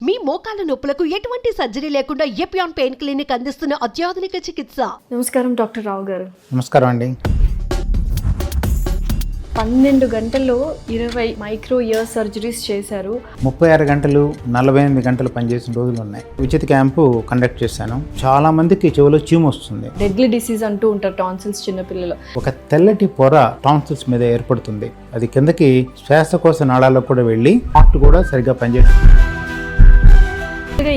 మీ మోకాల నొప్పులకు ఎటువంటి సర్జరీ లేకుండా ఎపియాన్ పెయిన్ క్లినిక్ అందిస్తున్న అత్యాధునిక చికిత్స. నమస్కారం డాక్టర్ రావు గారు. నమస్కారం అండి. 12 గంటల్లో 20 మైక్రో ఇయర్ సర్జరీస్ చేశారు. 36 గంటలు 48 గంటలు పనిచేసిన రోజులు ఉన్నాయి. ఉచిత క్యాంపు కండక్ట్ చేశాను. చాలా మందికి చెవిలో చీము వస్తుంది. డెడ్లీ డిసీజ్ అంటూ ఉంటారు టాన్సిల్స్ చిన్నపిల్లలు. ఒక తెల్లటి పొర టాన్సిల్స్ మీద ఏర్పడుతుంది. అది కిందకి శ్వాసకోశ నాళాల్లో కూడా వెళ్ళి హార్ట్ కూడా సరిగ్గా పనిచేస్తుంది.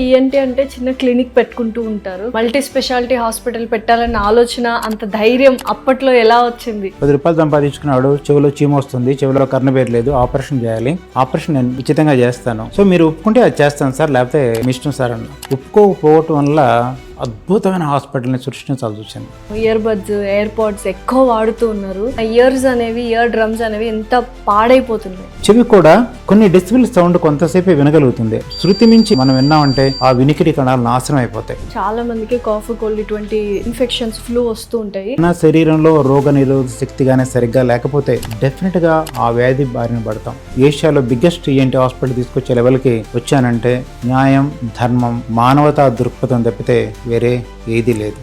ఈఎన్టీ అంటే చిన్న క్లినిక్ పెట్టుకుంటూ ఉంటారు. మల్టీ స్పెషాలిటీ హాస్పిటల్ పెట్టాలన్న ఆలోచన, అంత ధైర్యం అప్పట్లో ఎలా వచ్చింది? 10 రూపాయలు సంపాదించుకున్నాడు, చెవిలో చీము వస్తుంది, చెవిలో కర్ణబేరు లేదు, ఆపరేషన్ చేయాలి, ఆపరేషన్ నేను ఉచితంగా చేస్తాను, సో మీరు ఒప్పుకుంటే అది చేస్తాను సార్, లేకపోతే మీ ఇష్టం సార్ అన్న. ఒప్పుకోకపోవటం వల్ల అద్భుతమైన హాస్పిటల్ని సృష్టించాల్సి వచ్చింది. ఇయర్ బడ్స్, ఎయిర్ పాడ్స్ ఎక్కువ వాడుతూ ఉన్నారు. ఇయర్స్ అనేవి, ఇయర్ డ్రమ్స్ అనేవి ఎంత పాడైపోతున్నాయి. చెవి కూడా కొన్ని డెసిబెల్ సౌండ్ కొంతసేపే వినగలుగుతుంది. శృతి మించి మనం విన్నామంటే ఆ వినికిడి కణాలు నాశనం అయిపోతాయి. చాలా మందికి కాఫ్, కోల్డ్ ఇటువంటి ఇన్ఫెక్షన్స్, ఫ్లూ వస్తూ ఉంటాయి. నా శరీరంలో రోగ నిరోధక శక్తి గానే సరిగ్గా లేకపోతే డెఫినెట్ గా ఆ వ్యాధి బారిన పడతాం. ఏషియాలో బిగ్గెస్ట్ ఈఎన్టీ హాస్పిటల్ తీసుకొచ్చే లెవెల్కి వచ్చానంటే న్యాయం, ధర్మం, మానవతా దృక్పథం తప్పితే వేరే ఏదీ లేదు.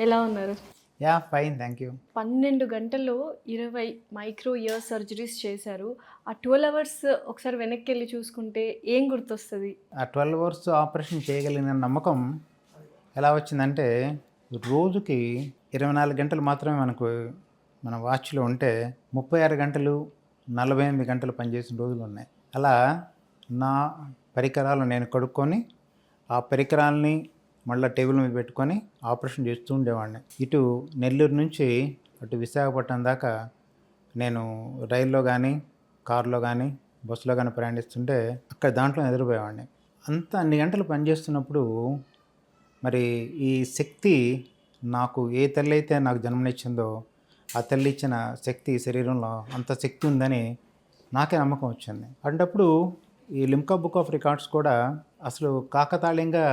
ఎలా ఉన్నారు? Yeah fine, thank you. 12 గంటల్లో 20 మైక్రో ఇయర్ సర్జరీస్ చేశారు. ఆ 12 అవర్స్ ఒకసారి వెనక్కి వెళ్ళి చూసుకుంటే ఏం గుర్తొస్తుంది? ఆ 12 అవర్స్ ఆపరేషన్ చేయగలిగిన నమ్మకం ఎలా వచ్చిందంటే, రోజుకి 24 గంటలు మాత్రమే మన వాచ్లో ఉంటే 36 గంటలు 48 గంటలు పనిచేసిన రోజులు ఉన్నాయి. అలా నా పరికరాలు నేను కడుక్కొని ఆ పరికరాలని మళ్ళీ టేబుల్ మీద పెట్టుకొని ఆపరేషన్ చేస్తూ ఉండేవాడిని. ఇటు నెల్లూరు నుంచి అటు విశాఖపట్నం దాకా నేను రైల్లో కానీ, కారులో కానీ, బస్సులో కానీ ప్రయాణిస్తుంటే అక్కడ దాంట్లో ఎదురుపోయేవాడిని. అన్ని గంటలు పనిచేస్తున్నప్పుడు మరి ఈ శక్తి నాకు ఏ తల్లి అయితే నాకు జన్మనిచ్చిందో ఆ తల్లి ఇచ్చిన శక్తి శరీరంలో అంత శక్తి ఉందని నాకే నమ్మకం వచ్చింది. అన్నప్పుడు ఈ లిమ్కా బుక్ ఆఫ్ రికార్డ్స్ కూడా అసలు కాకతాళీయంగా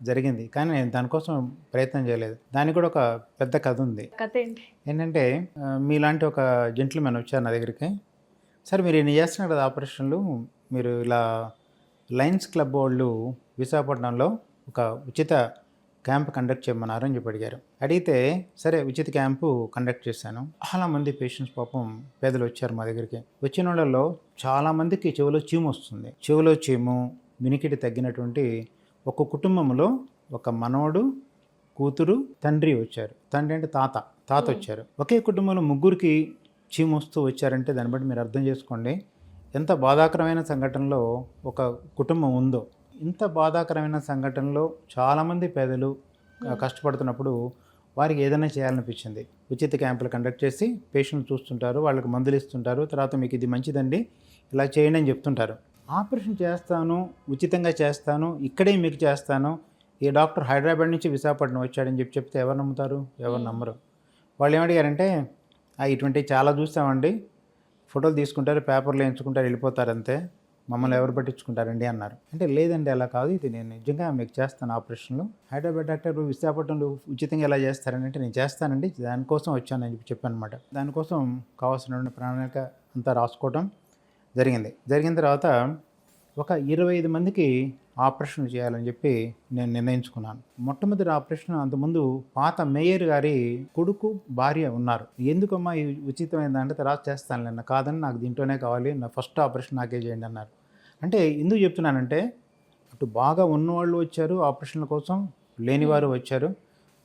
జరిగింది, కానీ నేను దానికోసం ప్రయత్నం చేయలేదు. దానికి కూడా ఒక పెద్ద కథ ఉంది. కథ ఏంటి? ఏంటంటే మీలాంటి ఒక జెంట్మెన్ వచ్చారు నా దగ్గరికి. సరే మీరు ఎన్ని చేస్తున్నారు కదా ఆపరేషన్లు, మీరు ఇలా లయన్స్ క్లబ్ వాళ్ళు విశాఖపట్నంలో ఒక ఉచిత క్యాంప్ కండక్ట్ చేయమన్నారు అని చెప్పి అడిగారు. అడిగితే సరే ఉచిత క్యాంపు కండక్ట్ చేశాను. చాలామంది పేషెంట్స్ పాపం పేదలు వచ్చారు మా దగ్గరికి. వచ్చిన వాళ్ళలో చాలామందికి చెవిలో చీము వస్తుంది. చెవిలో చీము, వినికిడి తగ్గినటువంటి ఒక కుటుంబంలో ఒక మనవడు, కూతురు, తండ్రి వచ్చారు. తండ్రి అంటే తాత వచ్చారు. ఒకే కుటుంబంలో ముగ్గురికి చీము వస్తూ వచ్చారంటే దాన్ని బట్టి మీరు అర్థం చేసుకోండి ఎంత బాధాకరమైన సంఘటనలో ఒక కుటుంబం ఉందో. ఇంత బాధాకరమైన సంఘటనలో చాలామంది పేదలు కష్టపడుతున్నప్పుడు వారికి ఏదైనా చేయాలనిపించింది. ఉచిత క్యాంపులు కండక్ట్ చేసి పేషెంట్ చూస్తుంటారు, వాళ్ళకి మందులు ఇస్తుంటారు, తర్వాత మీకు ఇది మంచిదండి ఇలా చేయండి అని చెప్తుంటారు. ఆపరేషన్ చేస్తాను, ఉచితంగా చేస్తాను, ఇక్కడే మీకు చేస్తాను, ఈ డాక్టర్ హైదరాబాద్ నుంచి విశాఖపట్నం వచ్చాడని చెప్తే ఎవరు నమ్ముతారు? ఎవరు నమ్మరు. వాళ్ళు ఏమడిగారంటే ఇటువంటివి చాలా చూస్తామండి, ఫోటోలు తీసుకుంటారు, పేపర్లో ఎంచుకుంటారు, వెళ్ళిపోతారు, అంతే, మమ్మల్ని ఎవరు పట్టించుకుంటారండి అన్నారు. అంటే లేదండి అలా కాదు, ఇది నేను నిజంగా మీకు చేస్తాను ఆపరేషన్లు. హైదరాబాద్ డాక్టర్ విశాఖపట్నంలో ఉచితంగా ఎలా చేస్తారని అంటే నేను చేస్తానండి, దానికోసం వచ్చానని చెప్పాను అనమాట. దానికోసం కావాల్సిన ప్రణాళిక అంతా రాసుకోవడం జరిగిన తర్వాత ఒక 25 మందికి ఆపరేషన్ చేయాలని చెప్పి నేను నిర్ణయించుకున్నాను. మొట్టమొదటి ఆపరేషన్ అంతకుముందు పాత మేయర్ గారి కొడుకు, భార్య ఉన్నారు. ఎందుకమ్మా ఈ ఉచితమైంది అంటే తర్వాత చేస్తాను అన్న. కాదని నాకు దీంట్లోనే కావాలి, నా ఫస్ట్ ఆపరేషన్ నాకే చేయండి అన్నారు. అంటే ఎందుకు చెప్తున్నానంటే అటు బాగా ఉన్నవాళ్ళు వచ్చారు ఆపరేషన్ల కోసం, లేనివారు వచ్చారు,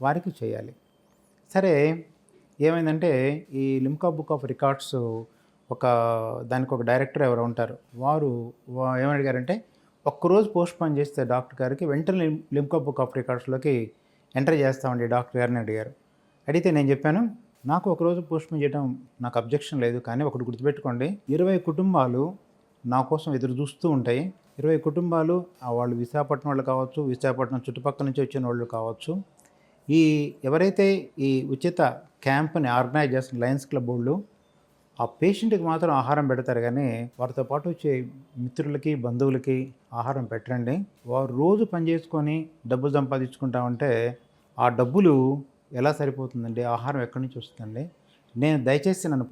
వారికి చేయాలి. సరే ఏమైందంటే ఈ లిమ్కా బుక్ ఆఫ్ రికార్డ్స్ దానికి ఒక డైరెక్టర్ ఎవరు ఉంటారు, వారు ఏమడిగారంటే ఒక్కరోజు పోస్ట్ పోన్ చేస్తే డాక్టర్ గారికి వెంటనే లిమ్కా బుక్ ఆఫ్ రికార్డ్స్లోకి ఎంటర్ చేస్తామండి డాక్టర్ గారిని అడిగారు. అడిగితే నేను చెప్పాను నాకు ఒకరోజు పోస్ట్ పోన్ చేయడం నాకు అబ్జెక్షన్ లేదు, కానీ ఒకటి గుర్తుపెట్టుకోండి, 20 కుటుంబాలు నా కోసం ఎదురు చూస్తూ ఉంటాయి. 20 కుటుంబాలు వాళ్ళు విశాఖపట్నం వాళ్ళు కావచ్చు, విశాఖపట్నం చుట్టుపక్కల నుంచి వచ్చిన వాళ్ళు కావచ్చు. ఎవరైతే ఈ ఉచిత క్యాంప్ని ఆర్గనైజ్ చేస్తున్న లయన్స్ క్లబ్ వాళ్ళు ఆ పేషెంట్కి మాత్రం ఆహారం పెడతారు, కానీ వారితో పాటు వచ్చే మిత్రులకి, బంధువులకి ఆహారం పెట్టరండి. వారు రోజు పనిచేసుకొని డబ్బులు సంపాదించుకుంటామంటే ఆ డబ్బులు ఎలా సరిపోతుందండి? ఆహారం ఎక్కడి నుంచి వస్తుందండి? నేను దయచేసి నన్ను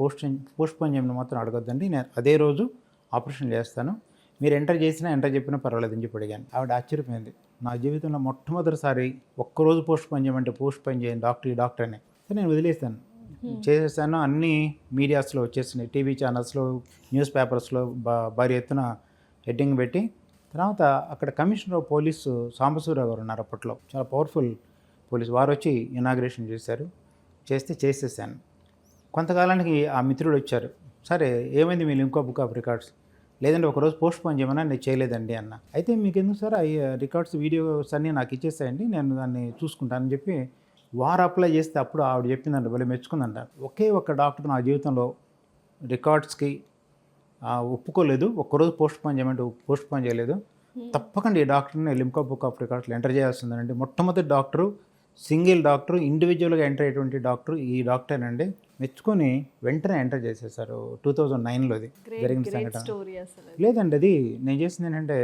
పోస్ట్పోన్ చేయమని మాత్రం అడగొద్దండి, నేను అదే రోజు ఆపరేషన్ చేస్తాను, మీరు ఎంటర్ చెప్పినా పర్వాలేదు అని చెప్పి అడిగాను. ఆవిడ ఆశ్చర్యపోయింది. నా జీవితంలో మొట్టమొదటిసారి ఒక్కరోజు పోస్ట్పోన్ చేయమంటే పోస్ట్పోన్ చేయను డాక్టర్ అని. సో నేను వదిలేస్తాను, చేసేసాను. అన్ని మీడియాస్లో వచ్చేసినాయి, టీవీ ఛానల్స్లో, న్యూస్ పేపర్స్లో భారీ ఎత్తున హెడ్డింగ్ పెట్టి. తర్వాత అక్కడ కమిషనర్ ఆఫ్ పోలీసు సాంబశివరావు గారు ఉన్నారు, అప్పట్లో చాలా పవర్ఫుల్ పోలీసు, వారు వచ్చి ఇనాగ్రేషన్ చేసేసాను. కొంతకాలానికి ఆ మిత్రుడు వచ్చారు, సరే ఏమైంది మీ ఇంకో బుక్ ఆఫ్ రికార్డ్స్, లేదంటే ఒకరోజు పోస్ట్ పోన్ చేయమన్నా నేను చేయలేదండి అన్న. అయితే మీకు ఎందుకు సార్ ఈ రికార్డ్స్ వీడియోస్ అన్నీ నాకు ఇచ్చేసాయండి, నేను దాన్ని చూసుకుంటానని చెప్పి వారు అప్లై చేస్తే అప్పుడు ఆవిడ చెప్పిందంట, భలే మెచ్చుకుందంట. ఒకే ఒక్క డాక్టర్ నా జీవితంలో రికార్డ్స్కి ఒప్పుకోలేదు, ఒక్కరోజు పోస్ట్ పోన్ చేయమంటే పోస్ట్ పోన్ చేయలేదు, తప్పకుండా ఈ డాక్టర్ని లిమ్కా బుక్ ఆఫ్ రికార్డ్స్లో ఎంటర్ చేయాల్సిందండి. మొట్టమొదటి డాక్టరు, సింగిల్ డాక్టరు, ఇండివిజువల్గా ఎంటర్ అయ్యేటువంటి డాక్టర్ ఈ డాక్టరేనండి. మెచ్చుకొని వెంటనే ఎంటర్ చేసేసారు. 2009లో జరిగిన సంఘటన. లేదండి, అది నేను చేసింది ఏంటంటే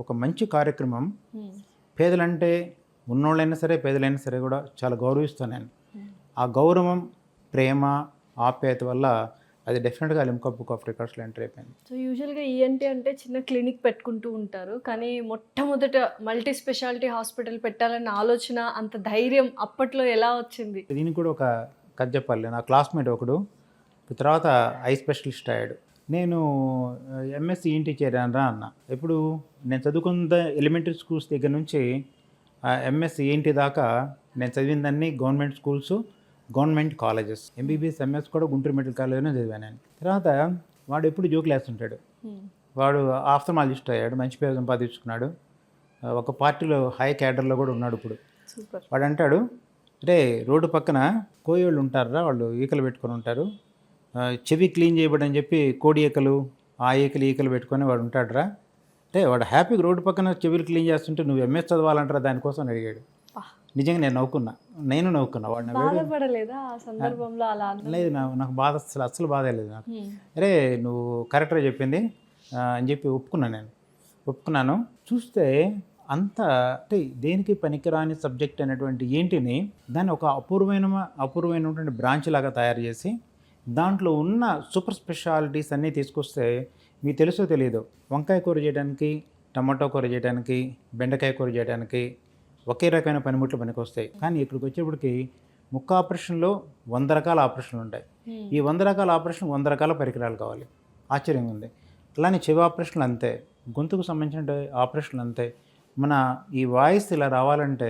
ఒక మంచి కార్యక్రమం. పేదలంటే ఉన్నోళ్ళైనా సరే పేదలైనా సరే కూడా చాలా గౌరవిస్తాను నేను. ఆ గౌరవం, ప్రేమ, ఆప్యాయత వల్ల అది డెఫినెట్గా లిమ్కా బుక్ ఆఫ్ రికార్డ్స్లో ఎంటర్ అయిపోయింది. సో యూజువల్గా ఈఎన్టీ అంటే చిన్న క్లినిక్ పెట్టుకుంటూ ఉంటారు, కానీ మొట్టమొదట మల్టీ స్పెషాలిటీ హాస్పిటల్ పెట్టాలన్న ఆలోచన, అంత ధైర్యం అప్పట్లో ఎలా వచ్చింది? దీనికి కూడా ఒక కథ చెప్పాలి. నా క్లాస్మేట్ ఒకడు తర్వాత ఐ స్పెషలిస్ట్ అయ్యాడు. నేను ఎంఎస్సి ఈఎన్టీ చేరాను రా అన్న. ఎప్పుడు నేను చదువుకున్న ఎలిమెంటరీ స్కూల్స్ దగ్గర నుంచి ఎంఎస్సి ఈఎన్టీ దాకా నేను చదివిందన్నీ government schools, government colleges. MBBS, MS కూడా గుంటూరు మెడికల్ కాలేజ్లోనే చదివాను నేను. తర్వాత వాడు ఎప్పుడు జోకులు వేస్తుంటాడు. వాడు ఆఫ్థమాలజిస్ట్ అయ్యాడు, మంచి పేరు సంపాదించుకున్నాడు, ఒక పార్టీలో హై క్యాడర్లో కూడా ఉన్నాడు ఇప్పుడు. వాడు అంటాడు, రే రోడ్డు పక్కన కోయోళ్ళు ఉంటారా, వాళ్ళు ఈకలు పెట్టుకొని ఉంటారు, చెవి క్లీన్ చేయబడని చెప్పి కోడి ఈకలు, ఆ ఈకలు పెట్టుకొని వాడు ఉంటాడురా, అంటే వాడు హ్యాపీగా రోడ్డు పక్కన చెవిలు క్లీన్ చేస్తుంటే నువ్వు ఎంఎస్ చదవాలంటారా దానికోసం అని అడిగాడు. నిజంగా నేను నవ్వుకున్నా. వాడిని బాధపడలేదా ఆ సందర్భంలో? అలా లేదు, నాకు బాధ అసలు బాధ లేదు నాకు. అరే నువ్వు కరెక్ట్గా చెప్పింది అని చెప్పి ఒప్పుకున్నాను. చూస్తే అంత అంటే దేనికి పనికిరాని సబ్జెక్ట్ అనేటువంటి ఏంటిని దాన్ని ఒక అపూర్వమైనటువంటి బ్రాంచ్ లాగా తయారు చేసి దాంట్లో ఉన్న సూపర్ స్పెషాలిటీస్ అన్నీ తీసుకొస్తే, మీకు తెలుసో తెలియదు, వంకాయ కూర చేయడానికి, టమాటో కూర చేయడానికి, బెండకాయ కూర చేయడానికి ఒకే రకమైన పనిముట్లు పనికి వస్తాయి. కానీ ఇక్కడికి వచ్చేప్పటికి ముక్క ఆపరేషన్లో 100 రకాల ఆపరేషన్లు ఉంటాయి. ఈ 100 రకాల ఆపరేషన్ 100 రకాల పరికరాలు కావాలి. ఆశ్చర్యంగా ఉంది. అలానే చెవి ఆపరేషన్లు అంతే, గొంతుకు సంబంధించిన ఆపరేషన్లు అంతే. మన ఈ వాయిస్ ఇలా రావాలంటే,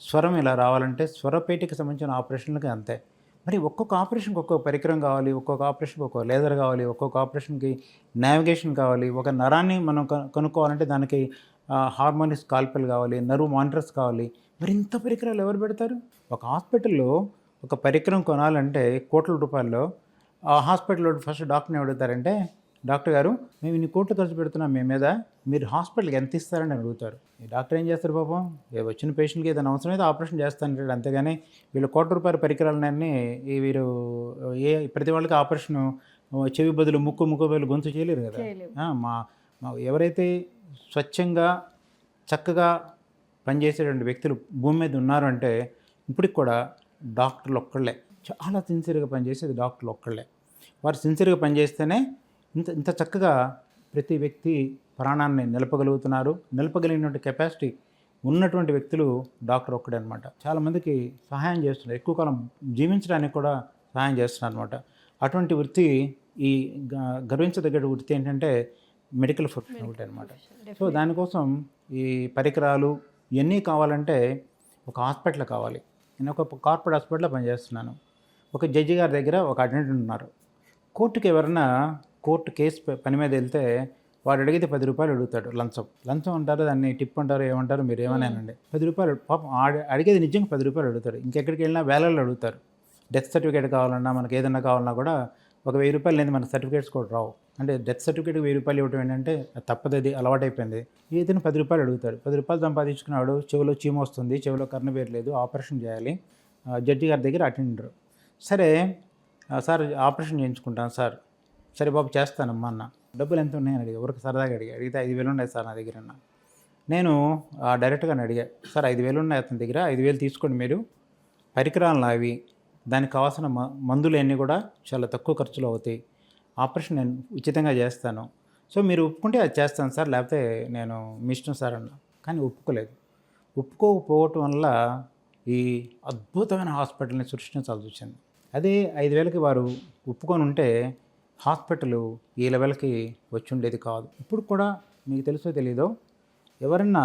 స్వరం ఇలా రావాలంటే స్వరపేటికి సంబంధించిన ఆపరేషన్లకి అంతే. మరి ఒక్కొక్క ఆపరేషన్కి ఒక్కొక్క పరికరం కావాలి, ఒక్కొక్క ఆపరేషన్కి ఒక్కొక్క లేజర్ కావాలి, ఒక్కొక్క ఆపరేషన్కి నావిగేషన్ కావాలి, ఒక నరాన్ని మనం కనుక్కోవాలంటే దానికి హార్మోనిక్ స్కాల్పెల్ కావాలి, నర్వ్ మానిటర్స్ కావాలి. మరి ఇంత పరికరాలు ఎవరు పెడతారు? ఒక హాస్పిటల్లో ఒక పరికరం కొనాలంటే కోట్ల రూపాయల్లో. ఆ హాస్పిటల్లో ఫస్ట్ డాక్టర్ని అడుగుతారంటే, డాక్టర్ గారు మేము ఇన్ని కోట్లు ఖర్చు పెడుతున్నాం మీ మీద, మీరు హాస్పిటల్కి ఎంత ఇస్తారని అడుగుతారు. ఈ డాక్టర్ ఏం చేస్తారు పాపం, వచ్చిన పేషెంట్కి ఏదైనా అవసరం అయితే ఆపరేషన్ చేస్తానంటాడు, అంతేగాని వీళ్ళు కోట్ల రూపాయల పరికరాలన్నీ వీరు ప్రతి వాళ్ళకి ఆపరేషన్ చెవి బదులు ముక్కు బదులు గొంతు చేయలేరు కదా. మా ఎవరైతే స్వచ్ఛంగా చక్కగా పనిచేసేటువంటి వ్యక్తులు భూమి మీద ఉన్నారు అంటే ఇప్పటికి కూడా డాక్టర్లు ఒక్కళ్ళే, చాలా సిన్సియర్గా పనిచేసేది డాక్టర్లు ఒక్కళ్ళే. వారు సిన్సియర్గా పనిచేస్తేనే ఇంత చక్కగా ప్రతి వ్యక్తి ప్రాణాన్ని నిలపగలిగినటువంటి కెపాసిటీ ఉన్నటువంటి వ్యక్తులు డాక్టర్ ఒక్కడే అనమాట. చాలామందికి సహాయం చేస్తున్నారు, ఎక్కువ కాలం జీవించడానికి కూడా సహాయం చేస్తున్నారు అనమాట. అటువంటి వృత్తి, ఈ గర్వించదగ్గ వృత్తి ఏంటంటే మెడికల్ ప్రొఫెషన్ ఒకటి అనమాట. సో దానికోసం ఈ పరికరాలు ఇవన్నీ కావాలంటే ఒక హాస్పిటల్ కావాలి. నేను ఒక కార్పొరేట్ హాస్పిటల్లో పనిచేస్తున్నాను. ఒక జడ్జి గారి దగ్గర ఒక అటెండెంట్ ఉన్నారు. కోర్టు కేసు పని మీద వెళ్తే వాడు అడిగితే 10 రూపాయలు అడుగుతాడు. లంచం అంటారు, దాన్ని టిప్ అంటారు, ఏమంటారు మీరు ఏమన్నానండి. 10 రూపాయలు పాపం అడిగేది నిజంగా 10 రూపాయలు అడుగుతాడు. ఇంకెక్కడికి వెళ్ళినా వేలల్లో అడుగుతారు. డెత్ సర్టిఫికేట్ కావాలన్నా, మనకి ఏదన్నా కావాలన్నా కూడా ఒక 1000 రూపాయలు లేదు, మనకు సర్టిఫికేట్స్ కూడా రావు. అంటే డెత్ సర్టిఫికేట్ 1000 రూపాయలు ఇవ్వడం ఏంటంటే తప్పదు, అది అలవాటైపోయింది. ఏదైనా 10 రూపాయలు అడుగుతాడు. 10 రూపాయలు సంపాదించుకున్నాడు, చెవిలో చీమ వస్తుంది, చెవిలో కర్ణబేరు లేదు, ఆపరేషన్ చేయాలి. జడ్జి గారి దగ్గర అటెండర్, సరే సార్ ఆపరేషన్ చేయించుకుంటాను సార్, సరే బాబు చేస్తానమ్మా అన్న. డబ్బులు ఎంత ఉన్నాయని అడిగా, ఎవరికి సరదాగా అడిగితే 5000 ఉన్నాయి సార్ నా దగ్గర అన్న. నేను డైరెక్ట్గా అడిగా, సార్ 5000 ఉన్నాయి అతని దగ్గర, 5000 తీసుకోండి మీరు, పరికరాలు అవి, దానికి కావాల్సిన మందులు అన్నీ కూడా చాలా తక్కువ ఖర్చులో అవుతాయి, ఆపరేషన్ నేను ఉచితంగా చేస్తాను, సో మీరు ఒప్పుకుంటే అది చేస్తాను సార్, లేకపోతే నేను మీ ఇష్టం సార్ అన్నా. కానీ ఒప్పుకోలేదు. ఒప్పుకోకపోవటం వల్ల ఈ అద్భుతమైన హాస్పిటల్ని సృష్టించాల్సి వచ్చింది. అదే 5,000కి వారు ఒప్పుకొని ఉంటే హాస్పిటల్ ఈ లెవెల్కి వచ్చి ఉండేది కాదు. ఇప్పుడు కూడా మీకు తెలుసో తెలీదో, ఎవరన్నా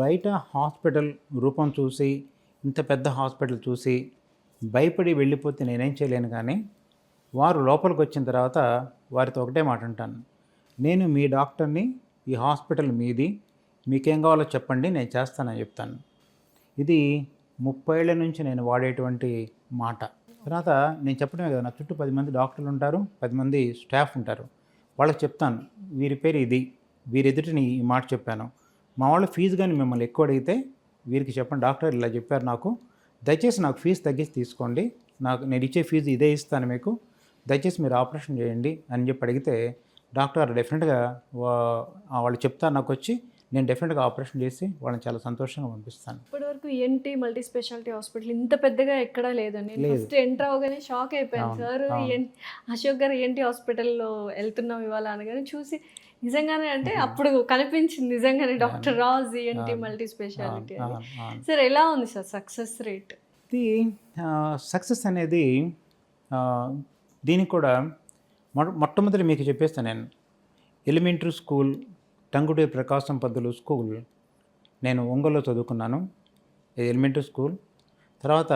బయట హాస్పిటల్ రూపం చూసి, ఇంత పెద్ద హాస్పిటల్ చూసి భయపడి వెళ్ళిపోతే నేనేం చేయలేను. కానీ వారు లోపలికి వచ్చిన తర్వాత వారితో ఒకటే మాట అంటాను, నేను మీ డాక్టర్ని, ఈ హాస్పిటల్ మీది, మీకేం కావాలో చెప్పండి, నేను చేస్తానని చెప్తాను. ఇది 30 ఏళ్ల నుంచి నేను వాడేటువంటి మాట. తర్వాత నేను చెప్పడమే కదా, నా చుట్టూ 10 మంది డాక్టర్లు ఉంటారు, 10 మంది స్టాఫ్ ఉంటారు. వాళ్ళకి చెప్తాను, వీరి పేరు ఇది, వీరి ఎదుటిని ఈ మాట చెప్పాను, మా వాళ్ళు ఫీజు కానీ మిమ్మల్ని ఎక్కువ అడిగితే వీరికి చెప్పండి, డాక్టర్ ఇలా చెప్పారు నాకు, దయచేసి నాకు ఫీజు తగ్గించి తీసుకోండి, నేను ఇచ్చే ఫీజు ఇదే ఇస్తాను మీకు, దయచేసి మీరు ఆపరేషన్ చేయండి అని చెప్పి అడిగితే డాక్టర్ డెఫినెట్గా వాళ్ళు చెప్తారు నాకు వచ్చి, నేను డెఫినెట్గా ఆపరేషన్ చేసి వాళ్ళని చాలా సంతోషంగా పంపిస్తాను. ఇప్పటివరకు ఈఎన్టీ మల్టీ స్పెషాలిటీ హాస్పిటల్ ఇంత పెద్దగా ఎక్కడా లేదండి. నేను ఫస్ట్ ఎంటర్ అవగానే షాక్ అయిపోయాను. సార్ అశోక్ గారు ఈఎన్టీ హాస్పిటల్లో వెళ్తున్నాం ఇవాళ అనగానే చూసి నిజంగానే, అంటే అప్పుడు కనిపించింది నిజంగానే doctor Raj ENT multi speciality. Sir ఎలా ఉంది సార్ సక్సెస్ రేట్? ఇది సక్సెస్ అనేది దీనికి కూడా మొట్టమొదటి మీకు చెప్పేస్తాను. నేను elementary school Tanguturi Prakasam Pantulu school నేను ఒంగోలులో చదువుకున్నాను, ఎలిమెంటరీ స్కూల్. తర్వాత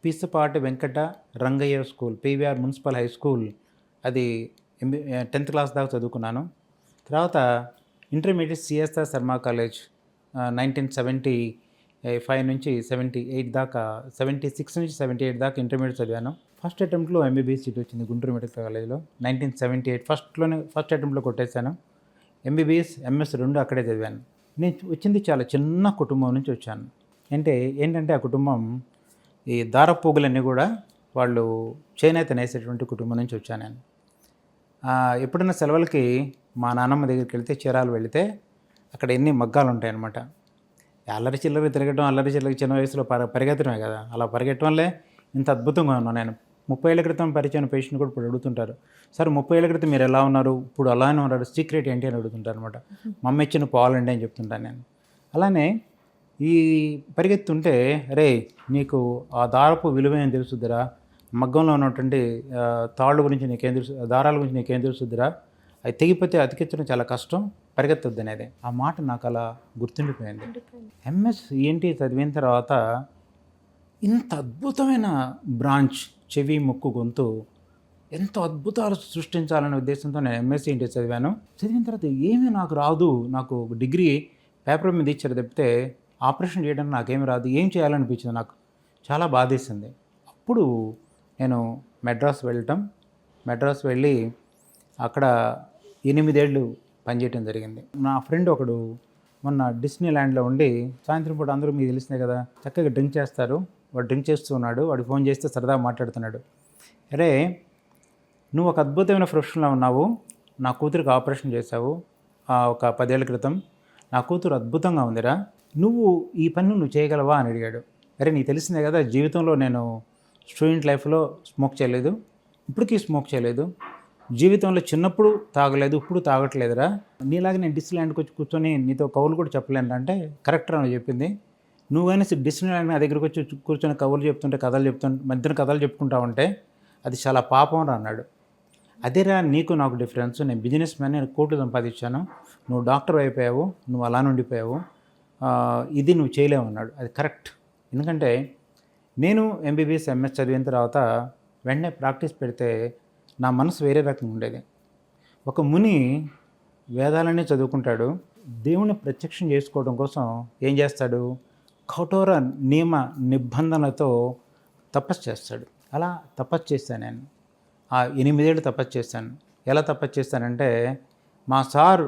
Pisapati Venkata Rangaiah school, PVR municipal high school, అది 10th క్లాస్ దాకా చదువుకున్నాను. తర్వాత ఇంటర్మీడియట్ సిఎస్ఆర్ శర్మ కాలేజ్ 1975 నుంచి 78 దాకా, 76 నుంచి 78 దాకా ఇంటర్మీడియట్ చదివాను. ఫస్ట్ అటెంప్ట్లో ఎంబీబీఎస్ సీట్ వచ్చింది గుంటూరు మెడికల్ కాలేజ్లో 1978. ఫస్ట్ అటెంప్ట్లో కొట్టేశాను. ఎంబీబీఎస్ ఎంఎస్ 2 అక్కడే చదివాను. నేను వచ్చింది చాలా చిన్న కుటుంబం నుంచి వచ్చాను. ఏంటంటే ఆ కుటుంబం ఈ దారపోగులన్నీ కూడా వాళ్ళు చేనేత నేసేటువంటి కుటుంబం నుంచి వచ్చాను నేను. ఎప్పుడైనా సెలవులకి మా నాన్నమ్మ దగ్గరికి వెళ్తే, చీరాలు వెళితే అక్కడ ఎన్ని మగ్గాలు ఉంటాయన్నమాట. అల్లరి చిల్లరి తిరగడం, అల్లరి చిల్లరి చిన్న వయసులో పరిగెత్తడమే కదా, అలా పరిగెట్టడం వల్లే ఇంత అద్భుతంగా ఉన్నాను నేను. 30 ఏళ్ల క్రితం పరిచయం పేషెంట్ కూడా ఇప్పుడు అడుగుతుంటారు, సార్ 30 ఏళ్ల క్రితం మీరు ఎలా ఉన్నారు, ఇప్పుడు అలానే ఉన్నారు, సీక్రెట్ ఏంటి అని అడుగుతుంటారు అనమాట. మా అమ్మ ఇచ్చిన పాలండి అని చెప్తుంటాను నేను. అలానే ఈ పరిగెత్తుంటే, రే నీకు ఆ దారపు విలువ ఏం తెలుసుద్దిరా, మగ్గంలో ఉన్నటువంటి తాళ్ళు గురించి నీకేం తెలుసు, దారాల గురించి నీకేం తెలుసుద్దిరా, అది తెగిపోతే అతికించడం చాలా కష్టం, పరిగెత్తొద్దు అనేది. ఆ మాట నాకు అలా గుర్తుండిపోయింది. ఎంఎస్ ఏంటి చదివిన తర్వాత ఇంత అద్భుతమైన బ్రాంచ్, చెవి ముక్కు గొంతు, ఎంతో అద్భుతాలు సృష్టించాలనే ఉద్దేశంతో నేను ఎంఎస్సీ ఏంటి చదివాను. చదివిన తర్వాత ఏమీ నాకు రాదు, నాకు డిగ్రీ పేపర్ మీద ఇచ్చారు తప్పితే ఆపరేషన్ చేయడానికి నాకేమీ రాదు, ఏం చేయాలనిపించింది, నాకు చాలా బాధేసింది. అప్పుడు నేను మెడ్రాస్ వెళ్ళి అక్కడ 8 ఏళ్ళు పనిచేయడం జరిగింది. నా ఫ్రెండ్ ఒకడు మొన్న డిస్నీ ల్యాండ్లో ఉండి, సాయంత్రం పూట అందరూ మీకు తెలిసినాయి కదా, చక్కగా డ్రింక్ చేస్తారు, వాడు డ్రింక్ చేస్తూ ఉన్నాడు, వాడు ఫోన్ చేస్తే సరదాగా మాట్లాడుతున్నాడు, అరే నువ్వు ఒక అద్భుతమైన ప్రొఫెషన్లో ఉన్నావు, నా కూతురికి ఆపరేషన్ చేశావు ఒక 10 ఏళ్ల క్రితం, నా కూతురు అద్భుతంగా ఉందిరా, నువ్వు ఈ పని నువ్వు చేయగలవా అని అడిగాడు. అరే నీకు తెలిసిందే కదా, జీవితంలో నేను స్టూడెంట్ లైఫ్లో స్మోక్ చేయలేదు, ఇప్పటికీ స్మోక్ చేయలేదు, జీవితంలో చిన్నప్పుడు తాగలేదు, ఇప్పుడు తాగట్లేదురా, నీలాగా నేను డిస్నీల్యాండ్కి వచ్చి కూర్చొని నీతో కవులు కూడా చెప్పలేను అంటే కరెక్ట్రా అని చెప్పింది. నువ్వు కానీ డిస్నీల్యాండ్ నా దగ్గరికి వచ్చి కూర్చొని కవులు చెప్తుంటే, మధ్యన కథలు చెప్పుకుంటా ఉంటే అది చాలా పాపం రా అన్నాడు. అదేరా నీకు నాకు డిఫరెన్స్, నేను బిజినెస్ మ్యాన్, నేను కోట్లు సంపాదించాను, నువ్వు డాక్టర్ అయిపోయావు, నువ్వు అలా ఉండిపోయావు, ఇది నువ్వు చేయలేవు అన్నాడు. అది కరెక్ట్. ఎందుకంటే నేను ఎంబీబీఎస్ ఎంఎస్ చదివిన తర్వాత వెంటనే ప్రాక్టీస్ పెడితే నా మనసు వేరే రకంగా ఉండేది. ఒక ముని వేదాలన్నీ చదువుకుంటాడు, దేవుని ప్రత్యక్షం చేసుకోవడం కోసం ఏం చేస్తాడు, కఠోర నియమ నిబంధనలతో తపస్సు చేస్తాడు. అలా తపస్సు చేశాను నేను. ఆ 8 ఏళ్ళు తపస్సు చేశాను. ఎలా తపస్సు చేస్తానంటే, మా సార్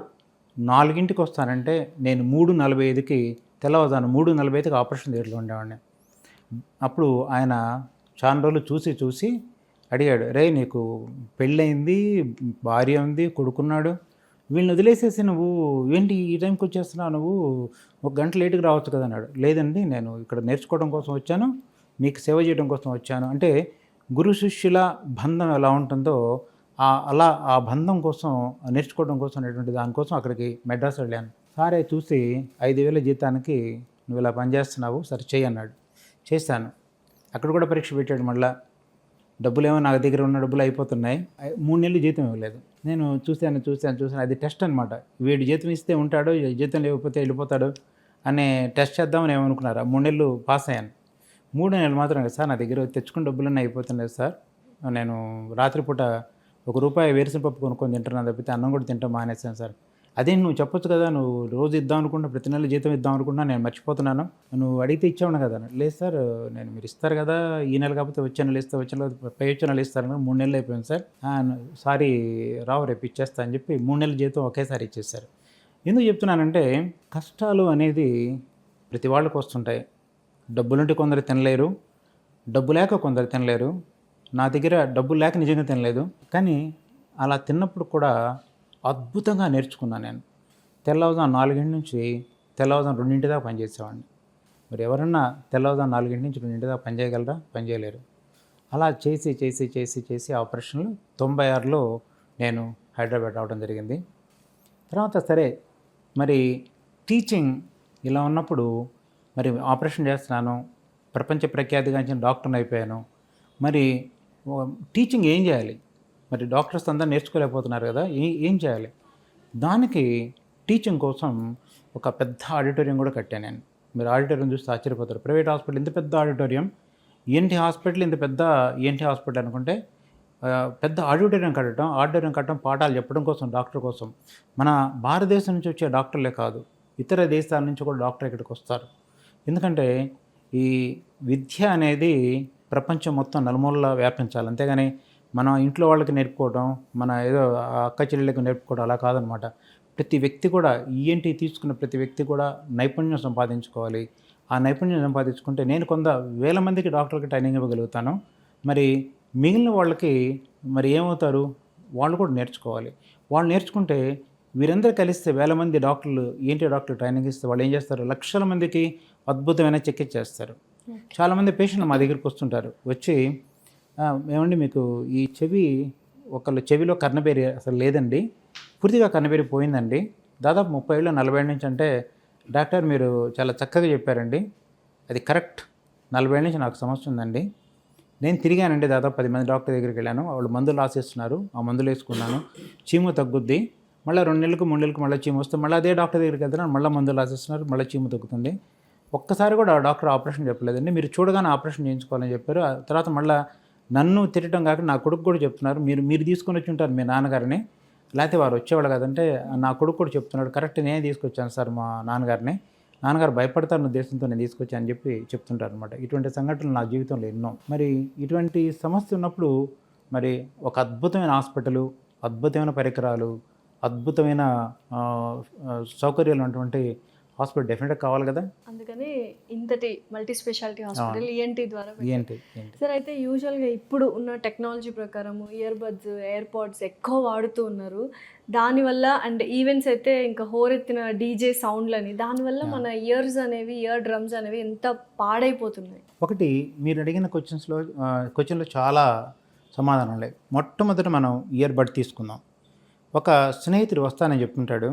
4ంటికి వస్తానంటే నేను 3:45కి, తెల్లవారుజాను 3:45కి ఆపరేషన్ థియేటర్లో ఉండేవాడిని. అప్పుడు ఆయన చాలా రోజులు చూసి అడిగాడు, రే నీకు పెళ్ళయింది, భార్య ఉంది, కొడుకున్నాడు, వీళ్ళని వదిలేసేసి నువ్వు ఏంటి ఈ టైంకి వచ్చేస్తున్నావు, నువ్వు 1 గంట లేటుగా రావచ్చు కదా అన్నాడు. లేదండి, నేను ఇక్కడ నేర్చుకోవడం కోసం వచ్చాను, మీకు సేవ చేయడం కోసం వచ్చాను అంటే గురు శిష్యుల బంధం ఎలా ఉంటుందో అలా ఆ బంధం కోసం నేర్చుకోవడం కోసం అనేటువంటి దానికోసం అక్కడికి మెడ్రాస్ వెళ్ళాను. సారే చూసి 5,000 జీతానికి నువ్వు ఇలా పనిచేస్తున్నావు, సరే చెయ్యి అన్నాడు. చేశాను. అక్కడ కూడా పరీక్ష పెట్టాడు. మళ్ళీ డబ్బులేమో నా దగ్గర ఉన్న డబ్బులు అయిపోతున్నాయి. 3 నెలలు జీతం ఇవ్వలేదు. నేను చూశాను. అది టెస్ట్ అనమాట. వీడు జీతం ఇస్తే ఉంటాడు, జీతం లేకపోతే వెళ్ళిపోతాడు అనే టెస్ట్ చేద్దామని ఏమనుకున్నారు. 3 నెలలు పాస్ అయ్యాను. 3 నెలలు మాత్రం సార్ నా దగ్గర తెచ్చుకున్న డబ్బులన్నీ అయిపోతున్నాయి సార్, నేను రాత్రిపూట ₹1 వేరుశనగపప్పు కొనుక్కొని తింటున్నాను తప్పితే అన్నం కూడా తింటాం మానేసాను సార్. అదే నువ్వు చెప్పొచ్చు కదా, నువ్వు రోజు ఇద్దాం అనుకుంటా, ప్రతి నెల జీతం ఇద్దాం అనుకుంటున్నా, నేను మర్చిపోతున్నాను, నువ్వు అడిగితే ఇచ్చావును కదా. లేదు సార్, నేను మీరు ఇస్తారు కదా, ఈ నెల కాకపోతే వచ్చే నెల ఇస్తా, పై వచ్చే నెల ఇస్తారు కదా, 3 నెలలు అయిపోయింది సార్, సారీ రావు రేపు ఇచ్చేస్తా అని చెప్పి 3 నెలల జీతం ఒకేసారి ఇచ్చేస్తారు. ఎందుకు చెప్తున్నానంటే కష్టాలు అనేది ప్రతి వాళ్ళకు వస్తుంటాయి. డబ్బులుంటే కొందరు తినలేరు, డబ్బు లేక కొందరు తినలేరు. నా దగ్గర డబ్బులు లేక నిజంగా తినలేదు, కానీ అలా తిన్నప్పుడు కూడా అద్భుతంగా నేర్చుకున్నాను. నేను తెల్లవారుజాము 4 నుంచి తెల్లవారుజాము 2 దాకా పనిచేసేవాడిని. మరి ఎవరన్నా తెల్లవారుజాము 4 నుంచి 2 దాకా పనిచేయగలరా? పనిచేయలేరు. అలా చేసి ఆపరేషన్లు 96లో నేను హైదరాబాద్ రావడం జరిగింది. తర్వాత సరే మరి టీచింగ్ ఇలా ఉన్నప్పుడు మరి ఆపరేషన్ చేస్తున్నాను, ప్రపంచ ప్రఖ్యాతిగాంచిన డాక్టర్ని అయిపోయాను. మరి టీచింగ్ ఏం చేయాలి? మరి డాక్టర్స్ అందరూ నేర్చుకోలేకపోతున్నారు కదా, ఏం చేయాలి? దానికి టీచింగ్ కోసం ఒక పెద్ద ఆడిటోరియం కూడా కట్టాను నేను. మీరు ఆడిటోరియం చూస్తే ఆశ్చర్యపోతారు. ప్రైవేట్ హాస్పిటల్ ఇంత పెద్ద ఆడిటోరియం, ఈఎన్టీ హాస్పిటల్ ఇంత పెద్ద ఈఎన్టీ హాస్పిటల్ అనుకుంటే పెద్ద ఆడిటోరియం కట్టడం పాఠాలు చెప్పడం కోసం, డాక్టర్ కోసం. మన భారతదేశం నుంచి వచ్చే డాక్టర్లే కాదు, ఇతర దేశాల నుంచి కూడా డాక్టర్ ఇక్కడికి వస్తారు. ఎందుకంటే ఈ విద్య అనేది ప్రపంచం మొత్తం నలుమూలలా వ్యాపించాలి. అంతేగాని మన ఇంట్లో వాళ్ళకి నేర్పుకోవడం, మన ఏదో అక్క చెల్లెళ్ళకి నేర్పుకోవడం అలా కాదనమాట. ప్రతి వ్యక్తి కూడా ఈఎన్టీ తీసుకున్న ప్రతి వ్యక్తి కూడా నైపుణ్యం సంపాదించుకోవాలి. ఆ నైపుణ్యం సంపాదించుకుంటే నేను వేల మందికి డాక్టర్కి ట్రైనింగ్ ఇవ్వగలుగుతాను. మరి మిగిలిన వాళ్ళకి మరి ఏమవుతారు? వాళ్ళు కూడా నేర్చుకోవాలి. వాళ్ళు నేర్చుకుంటే వీరందరూ కలిస్తే వేల మంది డాక్టర్లు ఈఎన్టీ డాక్టర్లు ట్రైనింగ్ ఇస్తే వాళ్ళు ఏం చేస్తారు? లక్షల మందికి అద్భుతమైన చికిత్స చేస్తారు. చాలామంది పేషెంట్లు మా దగ్గరికి వస్తుంటారు. వచ్చి ఏమండి మీకు ఈ ఒకళ్ళు చెవిలో కర్ణబేరి అసలు లేదండి, పూర్తిగా కర్ణబేరి పోయిందండి, దాదాపు 30 ఏళ్ళు 40 ఏళ్ళ నుంచి అంటే డాక్టర్ మీరు చాలా చక్కగా చెప్పారండి, అది కరెక్ట్, 40 ఏళ్ళ నుంచి నాకు సమస్య ఉందండి, నేను తిరిగానండి, దాదాపు 10 మంది డాక్టర్ దగ్గరికి వెళ్ళాను, వాళ్ళు మందులు రాసిస్తున్నారు, ఆ మందులు వేసుకున్నాను, చీము తగ్గుద్ది, మళ్ళీ 2 నెలలకు 3 నెలలకు మళ్ళీ చీము వస్తే మళ్ళీ అదే డాక్టర్ దగ్గరికి వెళ్తున్నాను, మళ్ళీ మందులు రాసిస్తున్నారు, మళ్ళీ చీము తగ్గుతుంది. ఒక్కసారి కూడా డాక్టర్ ఆపరేషన్ చెప్పలేదండి, మీరు చూడగానే ఆపరేషన్ చేయించుకోవాలని చెప్పారు. ఆ తర్వాత మళ్ళీ నన్ను తిట్టడం కాక నా కొడుకు కూడా చెప్తున్నారు, మీరు తీసుకొని వచ్చి ఉంటారు మీ నాన్నగారిని, లేకపోతే వారు వచ్చేవాళ్ళు కదంటే నా కొడుకు కూడా చెప్తున్నాడు, కరెక్ట్ నేనే తీసుకొచ్చాను సార్ మా నాన్నగారిని, నాన్నగారు భయపడతారన్న ఉద్దేశంతో నేను తీసుకొచ్చాను అని చెప్పి చెప్తుంటారు అనమాట. ఇటువంటి సంఘటనలు నా జీవితంలో ఎన్నో. మరి ఇటువంటి సమస్య ఉన్నప్పుడు మరి ఒక అద్భుతమైన హాస్పిటలు, అద్భుతమైన పరికరాలు, అద్భుతమైన సౌకర్యాలు ఉన్నటువంటి హాస్పిటల్ డెఫినెట్గా కావాలి కదా. అందుకని ఇంతటి మల్టీ స్పెషాలిటీ హాస్పిటల్ ఈఎన్టీ ద్వారా. ఈఎన్టీ సార్, అయితే యూజువల్గా ఇప్పుడు ఉన్న టెక్నాలజీ ప్రకారం ఇయర్ బడ్స్, ఎయిర్పాడ్స్ ఎక్కువ వాడుతూ ఉన్నారు. దానివల్ల అండ్ ఈవెంట్స్ అయితే ఇంకా హోరెత్తిన డీజే సౌండ్లని, దానివల్ల మన ఇయర్ డ్రమ్స్ అనేవి ఎంత పాడైపోతున్నాయి. ఒకటి మీరు అడిగిన క్వశ్చన్లో చాలా సమాధానం లేదు. మొట్టమొదట మనం ఇయర్ బడ్ తీసుకుందాం. ఒక స్నేహితుడు వస్తానని చెప్తుంటాడు,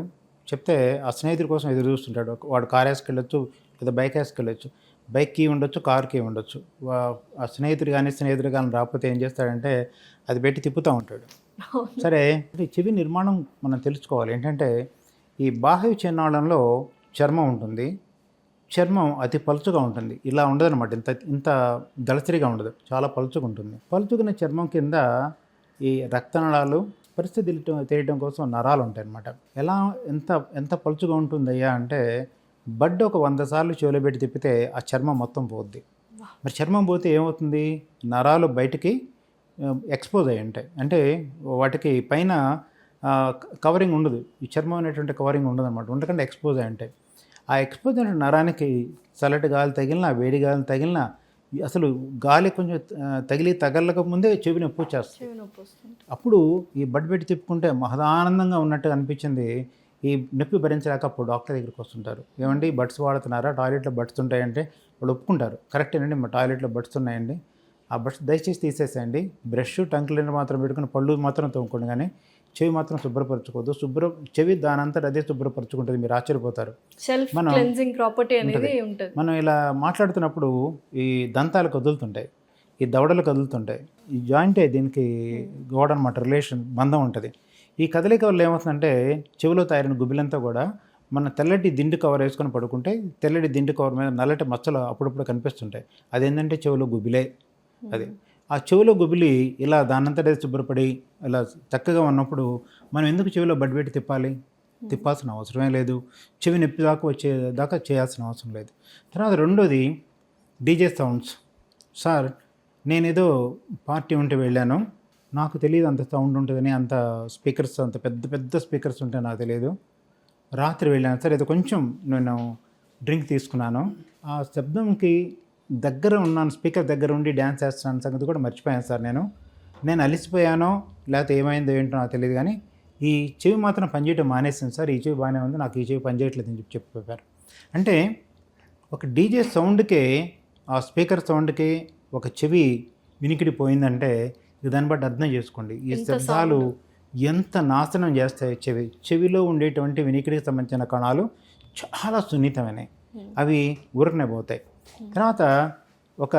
చెప్తే ఆ స్నేహితుడి కోసం ఎదురు చూస్తుంటాడు. వాడు కార్ వేసుకెళ్ళొచ్చు, లేదా బైక్ వేసుకెళ్ళొచ్చు, బైక్ కీ ఉండొచ్చు, కార్ కీ ఉండొచ్చు. ఆ స్నేహితుడు కానీ రాకపోతే ఏం చేస్తాడంటే అది పెట్టి తిప్పుతూ ఉంటాడు. సరే, చెవి నిర్మాణం మనం తెలుసుకోవాలి. ఏంటంటే ఈ బాహ్య చర్మాలలో చర్మం ఉంటుంది, చర్మం అతి పలుచుగా ఉంటుంది, ఇలా ఉండదు అనమాట, ఇంత దళసరిగా ఉండదు, చాలా పలుచుగా ఉంటుంది. పలుచుకున్న చర్మం కింద ఈ రక్తనాళాలు, పరిస్థితి తెలియడం కోసం నరాలు ఉంటాయి అన్నమాట. ఎంత పలుచుగా ఉంటుందయ్యా అంటే బడ్ ఒక 100 సార్లు చెవిలో పెట్టి తిప్పితే ఆ చర్మం మొత్తం పోద్ది. మరి చర్మం పోతే ఏమవుతుంది? నరాలు బయటికి ఎక్స్పోజ్ అయ్యి ఉంటాయి, అంటే వాటికి పైన కవరింగ్ ఉండదు, ఈ చర్మం అనేటువంటి కవరింగ్ ఉండదు అనమాట, ఉండకుండా ఎక్స్పోజ్ అయ్యి ఉంటాయి. ఆ ఎక్స్పోజ్ అయిన నరానికి చల్లటి గాలి తగిలినా, వేడి గాలి తగిలినా, అసలు గాలి కొంచెం తగలక ముందే చెవి నొప్పి వచ్చేస్తుంది. అప్పుడు ఈ బడ్ పెట్టి తిప్పుకుంటే మహదానందంగా ఉన్నట్టు అనిపించింది. ఈ నొప్పి భరించలేక అప్పుడు డాక్టర్ దగ్గరికి వస్తుంటారు, ఏమండి బడ్స్ వాడుతున్నారా, టాయిలెట్లో బడ్స్ ఉంటాయంటే వాళ్ళు ఒప్పుకుంటారు, కరెక్టేనండి మా టాయిలెట్లో బడ్స్ ఉన్నాయండి, ఆ బడ్స్ దయచేసి తీసేసేయండి, బ్రష్ టంగ్ క్లీనర్ మాత్రం పెట్టుకుని పళ్ళు మాత్రం తోముకోండి, కానీ చెవి మాత్రం శుభ్రపరచుకోవద్దు, చెవి దానంతట అదే శుభ్రపరచుకుంటుంది, మీరు ఆశ్చర్యపోతారు. సెల్ఫ్ క్లెన్జింగ్ ప్రాపర్టీ అనేది ఉంటుంది. మనం ఇలా మాట్లాడుతున్నప్పుడు ఈ దంతాలు కదులుతుంటాయి, ఈ దవడలు కదులుతుంటాయి, ఈ జాయింటే దీనికి గోడ అనమాట, రిలేషన్ బంధం ఉంటుంది. ఈ కదలిక వల్ల ఏమవుతుందంటే చెవిలో తయారైన గుబిలంతా కూడా మన తెల్లటి దిండు కవర్ వేసుకొని పడుకుంటే తెల్లటి దిండు కవర్ మీద నల్లటి మచ్చలు అప్పుడప్పుడు కనిపిస్తుంటాయి, అదేంటంటే చెవిలో గుబిలే. అది ఆ చెవిలో గుబిలి ఇలా దానంతటే శుభ్రపడి ఇలా చక్కగా ఉన్నప్పుడు మనం ఎందుకు చెవిలో బడ్డి పెట్టి తిప్పాల్సిన అవసరమే లేదు, చెవి నొప్పి దాకా వచ్చేదాకా చేయాల్సిన అవసరం లేదు. తర్వాత రెండోది డీజే సౌండ్స్. సార్ నేనేదో పార్టీ ఉంటే వెళ్ళాను, నాకు తెలియదు అంత సౌండ్ ఉంటుందని, అంత స్పీకర్స్ అంత పెద్ద పెద్ద స్పీకర్స్ ఉంటే నాకు తెలియదు, రాత్రి వెళ్ళాను సార్, ఏదో కొంచెం నేను డ్రింక్ తీసుకున్నాను, ఆ శబ్దంకి దగ్గర ఉన్నాను, స్పీకర్ దగ్గర ఉండి డ్యాన్స్ చేస్తున్నాను సంగతి కూడా మర్చిపోయాను సార్, నేను అలిసిపోయానో లేకపోతే ఏమైందో ఏంటో నాకు తెలియదు, కానీ ఈ చెవి మాత్రం పనిచేయటం మానేసింది సార్, ఈ చెవి బాగానే ఉంది, నాకు ఈ చెవి పనిచేయట్లేదు అని చెప్పారు. అంటే ఒక డీజే సౌండ్కే, ఆ స్పీకర్ సౌండ్కి ఒక చెవి వినికిడి పోయిందంటే దాన్ని బట్టి అర్థం చేసుకోండి ఈ శబ్దాలు ఎంత నాశనం చేస్తాయి. చెవిలో ఉండేటువంటి వినికిడికి సంబంధించిన కణాలు చాలా సున్నితమైనవి, అవి ఊరకనే పోతాయి. తర్వాత ఒక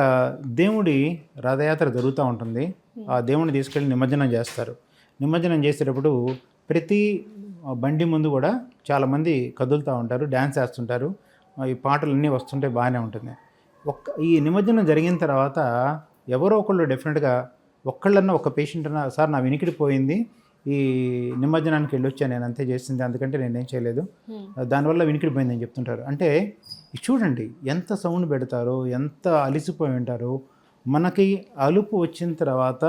దేవుడి రథయాత్ర జరుగుతూ ఉంటుంది, ఆ దేవుడిని తీసుకెళ్ళి నిమజ్జనం చేస్తారు. నిమజ్జనం చేసేటప్పుడు ప్రతి బండి ముందు కూడా చాలామంది కదులుతూ ఉంటారు, డ్యాన్స్ వేస్తుంటారు, ఈ పాటలు అన్నీ వస్తుంటే బాగానే ఉంటుంది. ఈ నిమజ్జనం జరిగిన తర్వాత ఎవరో ఒకళ్ళు డెఫినెట్గా ఒక్కళ్ళన్నా ఒక పేషెంట్ అన్నా, సార్ నా వినికిడి పోయింది, ఈ నిమజ్జనానికి వెళ్ళొచ్చాను, నేను అంతే చేసింది, అందుకంటే నేనేం చేయలేదు, దానివల్ల వినికిడి పోయిందని చెప్తుంటారు. అంటే చూడండి ఎంత సౌండ్ పెడతారో, ఎంత అలిసిపోయి ఉంటారో. మనకి అలుపు వచ్చిన తర్వాత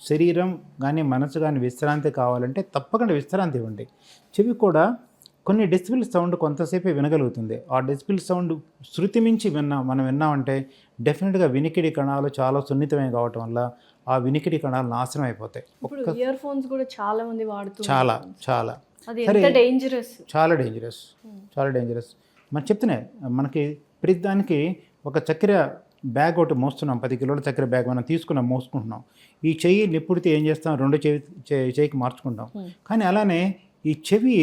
శరీరం కానీ మనసు కానీ విశ్రాంతి కావాలంటే తప్పకుండా విశ్రాంతి ఇవ్వండి. చెవి కూడా కొన్ని డెసిబిల్ సౌండ్ కొంతసేపే వినగలుగుతుంది. ఆ డెసిబిల్ సౌండ్ శృతి మించి మనం విన్నామంటే డెఫినెట్గా వినికిడి కణాలు చాలా సున్నితమే కావటం వల్ల ఆ వినికిడి కణాలు నాశనం అయిపోతాయి. ఇయర్ ఫోన్స్ కూడా చాలా మంది వాడుతున్నారు, చాలా చాలా చాలా డేంజరస్. మనం చెప్తున్నాయి, మనకి ప్రతిదానికి ఒక చక్కెర బ్యాగ్ ఒకటి మోస్తున్నాం, 10 కిలోల చక్కెర బ్యాగ్ మనం తీసుకున్నాం, మోసుకుంటున్నాం. ఈ చెయ్యి నిప్పుడితే ఏం చేస్తాం, రెండో చెయ్యికి మార్చుకుంటాం. కానీ అలానే ఈ చెవి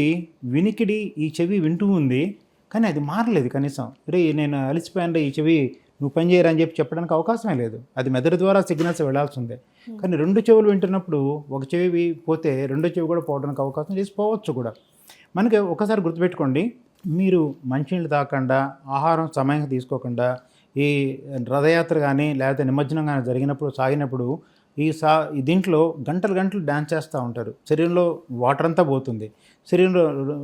వినికిడి, ఈ చెవి వింటూ ఉంది కానీ అది మారలేదు. కనీసం రే నేను అలిసిపోయాను, ఈ చెవి నువ్వు పని చేయరా అని చెప్పడానికి అవకాశమే లేదు. అది మెదడు ద్వారా సిగ్నల్స్ వెళ్ళాల్సిందే. కానీ రెండు చెవులు వింటున్నప్పుడు ఒక చెవి పోతే రెండో చెవి కూడా పోవడానికి అవకాశం పోవచ్చు కూడా. మనకి ఒకసారి గుర్తుపెట్టుకోండి, మీరు మంచినీళ్ళు తాగకుండా, ఆహారం సమయంగా తీసుకోకుండా, ఈ రథయాత్ర కానీ లేకపోతే నిమజ్జనం కానీ జరిగినప్పుడు సాగినప్పుడు దీంట్లో గంటలు డ్యాన్స్ చేస్తూ ఉంటారు. శరీరంలో వాటర్ అంతా పోతుంది, శరీరంలో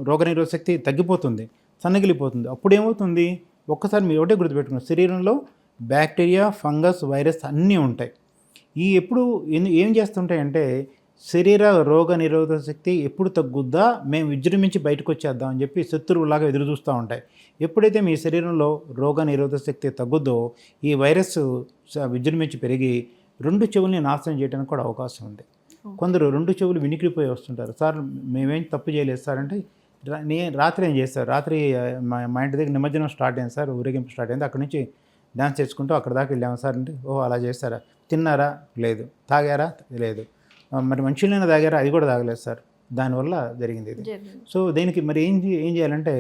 రోగనిరోధక శక్తి తగ్గిపోతుంది, సన్నగిలిపోతుంది. అప్పుడు ఏమవుతుంది, ఒక్కసారి మీరు ఒకటే గుర్తుపెట్టుకున్నారు, శరీరంలో బ్యాక్టీరియా, ఫంగస్, వైరస్ అన్నీ ఉంటాయి. ఎప్పుడు ఏం చేస్తుంటాయంటే శరీర రోగ నిరోధక శక్తి ఎప్పుడు తగ్గుద్దా, మేము విజృంభించి బయటకు వచ్చేద్దాం అని చెప్పి శత్రువులాగా ఎదురు చూస్తూ ఉంటాయి. ఎప్పుడైతే మీ శరీరంలో రోగ నిరోధక శక్తి తగ్గుద్దో ఈ వైరస్ విజృంభించి పెరిగి రెండు చెవుల్ని నాశనం చేయడానికి కూడా అవకాశం ఉంది. కొందరు రెండు చెవులు వినికిడిపోయి వస్తుంటారు, సార్ మేమేం తప్పు చేయలేదు సార్ అంటే, రాత్రి ఏం చేస్తారు, రాత్రి మా ఇంటి దగ్గర నిమజ్జనం స్టార్ట్ అయింది సార్, ఊరేగింపు స్టార్ట్ అయింది, అక్కడి నుంచి డ్యాన్స్ చేసుకుంటూ అక్కడ దాకా వెళ్ళాము సార్ అంటే, ఓహో అలా చేస్తారా, తిన్నారా లేదు, తాగారా లేదు, మరి మంచినీళ్ళైనా తాగారా, అది కూడా తాగలేదు సార్, దానివల్ల జరిగింది ఇది. సో దీనికి మరి ఏం చేయాలంటే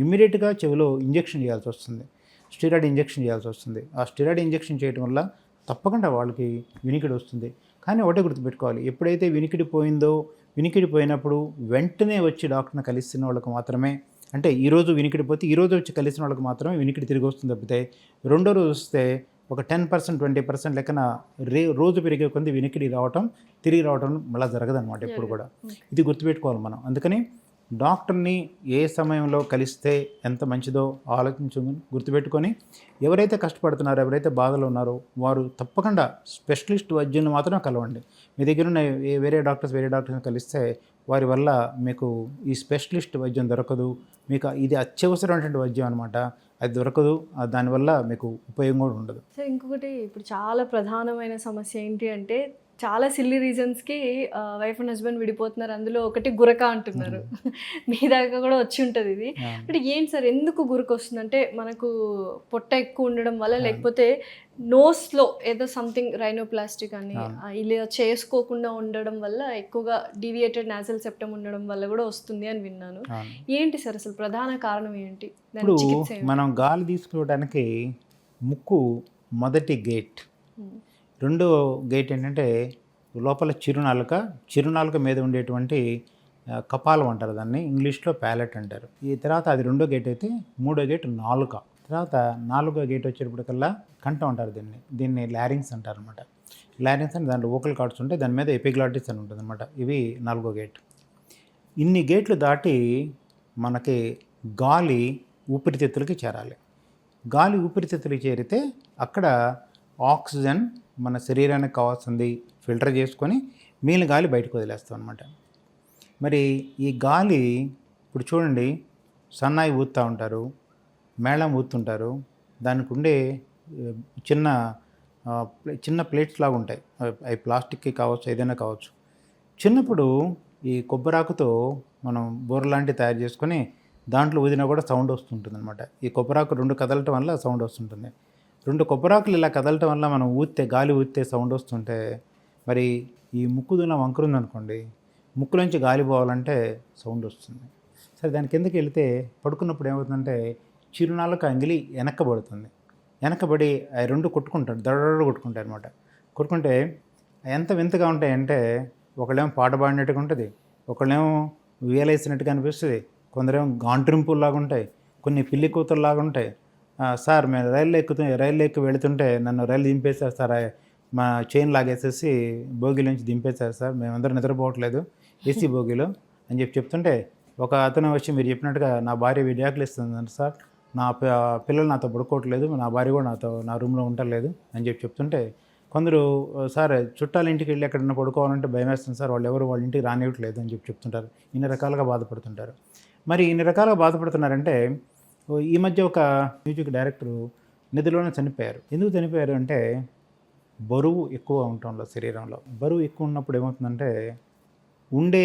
ఇమ్మీడియట్గా చెవిలో ఇంజెక్షన్ చేయాల్సి వస్తుంది, స్టెరాయిడ్ ఇంజెక్షన్ చేయాల్సి వస్తుంది. ఆ స్టెరాయిడ్ ఇంజెక్షన్ చేయడం వల్ల తప్పకుండా వాళ్ళకి వినికిడి వస్తుంది. కానీ ఒకటే గుర్తుపెట్టుకోవాలి, ఎప్పుడైతే వినికిడి పోయిందో, వినికిడి పోయినప్పుడు వెంటనే వచ్చి డాక్టర్ని కలిసిన వాళ్ళకి మాత్రమే, అంటే ఈరోజు వినికిడి పోతే ఈరోజు వచ్చి కలిసిన వాళ్ళకి మాత్రమే వినికిడి తిరిగి వస్తుంది తప్పితే రెండో రోజు వస్తే ఒక 10%, 20% లెక్కన రోజు పెరిగే కొంది వినికిడి తిరిగి రావటం మళ్ళీ జరగదన్నమాట ఎప్పుడు కూడా. ఇది గుర్తుపెట్టుకోవాలి మనం. అందుకని డాక్టర్ని ఏ సమయంలో కలిస్తే ఎంత మంచిదో గుర్తుపెట్టుకొని, ఎవరైతే కష్టపడుతున్నారో, ఎవరైతే బాధలో ఉన్నారో వారు తప్పకుండా స్పెషలిస్ట్ వైద్యులను మాత్రమే కలవండి. మీ దగ్గర ఉన్న వేరే డాక్టర్స్ని కలిస్తే వారి వల్ల మీకు ఈ స్పెషలిస్ట్ వైద్యం దొరకదు, మీకు ఇది అత్యవసరమైనటువంటి వైద్యం అనమాట, అది దొరకదు, దానివల్ల మీకు ఉపయోగం కూడా ఉండదు. సో ఇంకొకటి ఇప్పుడు చాలా ప్రధానమైన సమస్య ఏంటి అంటే చాలా సిల్లీ రీజన్స్కి వైఫ్ అండ్ హస్బెండ్ విడిపోతున్నారు, అందులో ఒకటి గురక అంటున్నారు. మీ దాకా కూడా వచ్చి ఉంటుంది ఇది. బట్ ఏంటి సార్ ఎందుకు గురక వస్తుంది? అంటే మనకు పొట్ట ఎక్కువ ఉండడం వల్ల, లేకపోతే నోస్లో ఏదో సంథింగ్ రైనోప్లాస్టిక్ అని ఇలా చేసుకోకుండా ఉండడం వల్ల, ఎక్కువగా డీవియేటెడ్ నాజల్ సెప్టమ్ ఉండడం వల్ల కూడా వస్తుంది అని విన్నాను. ఏంటి సార్ అసలు ప్రధాన కారణం ఏంటి? ఇప్పుడు మనం గాలి తీసుకోవడానికి ముక్కు మొదటి గేట్, రెండో గేట్ ఏంటంటే లోపల చిరునాలుక మీద ఉండేటువంటి కపాలం అంటారు, దాన్ని ఇంగ్లీష్లో ప్యాలెట్ అంటారు. ఈ తర్వాత అది రెండో గేట్ అయితే, మూడో గేట్ నాలుక. తర్వాత నాలుగో గేట్ వచ్చేటప్పటికల్లా కంఠం అంటారు, దీన్ని లారింగ్స్ అంటారు అనమాట. లారింగ్స్ అంటే దాంట్లో వోకల్ కార్డ్స్ ఉంటాయి, దాని మీద ఎపిగ్లాటిస్ అని ఉంటుంది అనమాట. ఇవి నాలుగో గేట్. ఇన్ని గేట్లు దాటి మనకి గాలి ఊపిరితిత్తులకి చేరాలి. గాలి ఊపిరితిత్తులకి చేరితే అక్కడ ఆక్సిజన్ మన శరీరానికి కావాల్సింది ఫిల్టర్ చేసుకొని మిగిలిన గాలి బయటకు వదిలేస్తాం అనమాట. మరి ఈ గాలి ఇప్పుడు చూడండి, సన్నాయి ఊదుతూ ఉంటారు, మేళం ఊదుతుంటారు, దానికి ఉండే చిన్న ప్లేట్స్ లాగా ఉంటాయి, అవి ప్లాస్టిక్కి కావచ్చు, ఏదైనా కావచ్చు. చిన్నప్పుడు ఈ కొబ్బరాకుతో మనం బోర లాంటివి తయారు చేసుకొని దాంట్లో ఊదినా కూడా సౌండ్ వస్తుంటుంది అనమాట. ఈ కొబ్బరాకు రెండు కదలటం వల్ల సౌండ్ వస్తుంటుంది. రెండు కొబ్బరాకులు ఇలా కదలటం వల్ల మనం గాలి ఊదితే సౌండ్ వస్తుంటే, మరి ఈ ముక్కు దూల వంకరుంది అనుకోండి, ముక్కులోంచి గాలి పోవాలంటే సౌండ్ వస్తుంది. సరే, దాని కిందకి వెళితే పడుకున్నప్పుడు ఏమవుతుందంటే చిరునాలుక అంగిలి వెనకబడి అవి రెండు కొట్టుకుంటారు, దడ కొట్టుకుంటాయి అనమాట. కొట్టుకుంటే ఎంత వింతగా ఉంటాయంటే, ఒకళ్ళేమో పాట పాడినట్టుగా ఉంటుంది, ఒకళ్ళేమో వేలేసినట్టుగా అనిపిస్తుంది, కొందరేమో గాంట్రింపుల్లాగా ఉంటాయి, కొన్ని పిల్లి కూతురులాగా ఉంటాయి. సార్ మేము రైలు ఎక్కి వెళుతుంటే నన్ను రైలు దింపేశారు సార్, మా చైన్ లాగేసేసి బోగిలోంచి దింపేశారు సార్, మేమందరం నిద్రపోవట్లేదు ఏసీ బోగిలో అని చెప్తుంటే, ఒక అతను వచ్చి మీరు చెప్పినట్టుగా నా భార్య విడాకులు ఇస్తుంది సార్, నా పిల్లలు నాతో పడుకోవట్లేదు, నా భార్య కూడా నా రూమ్లో ఉండలేదు అని చెప్తుంటే, కొందరు సార్ చుట్టాల ఇంటికి వెళ్ళి ఎక్కడన్నా పడుకోవాలంటే భయం వేస్తుంది సార్, వాళ్ళ ఇంటికి రానివ్వట్లేదు అని చెప్తుంటారు. ఇన్ని రకాలుగా బాధపడుతుంటారు. మరి ఇన్ని రకాలుగా బాధపడుతున్నారంటే, ఈ మధ్య ఒక మ్యూజిక్ డైరెక్టరు నిధిలోనే చనిపోయారు. ఎందుకు చనిపోయారు అంటే, బరువు ఎక్కువ ఉండటంలో, శరీరంలో బరువు ఎక్కువ ఉన్నప్పుడు ఏమవుతుందంటే, ఉండే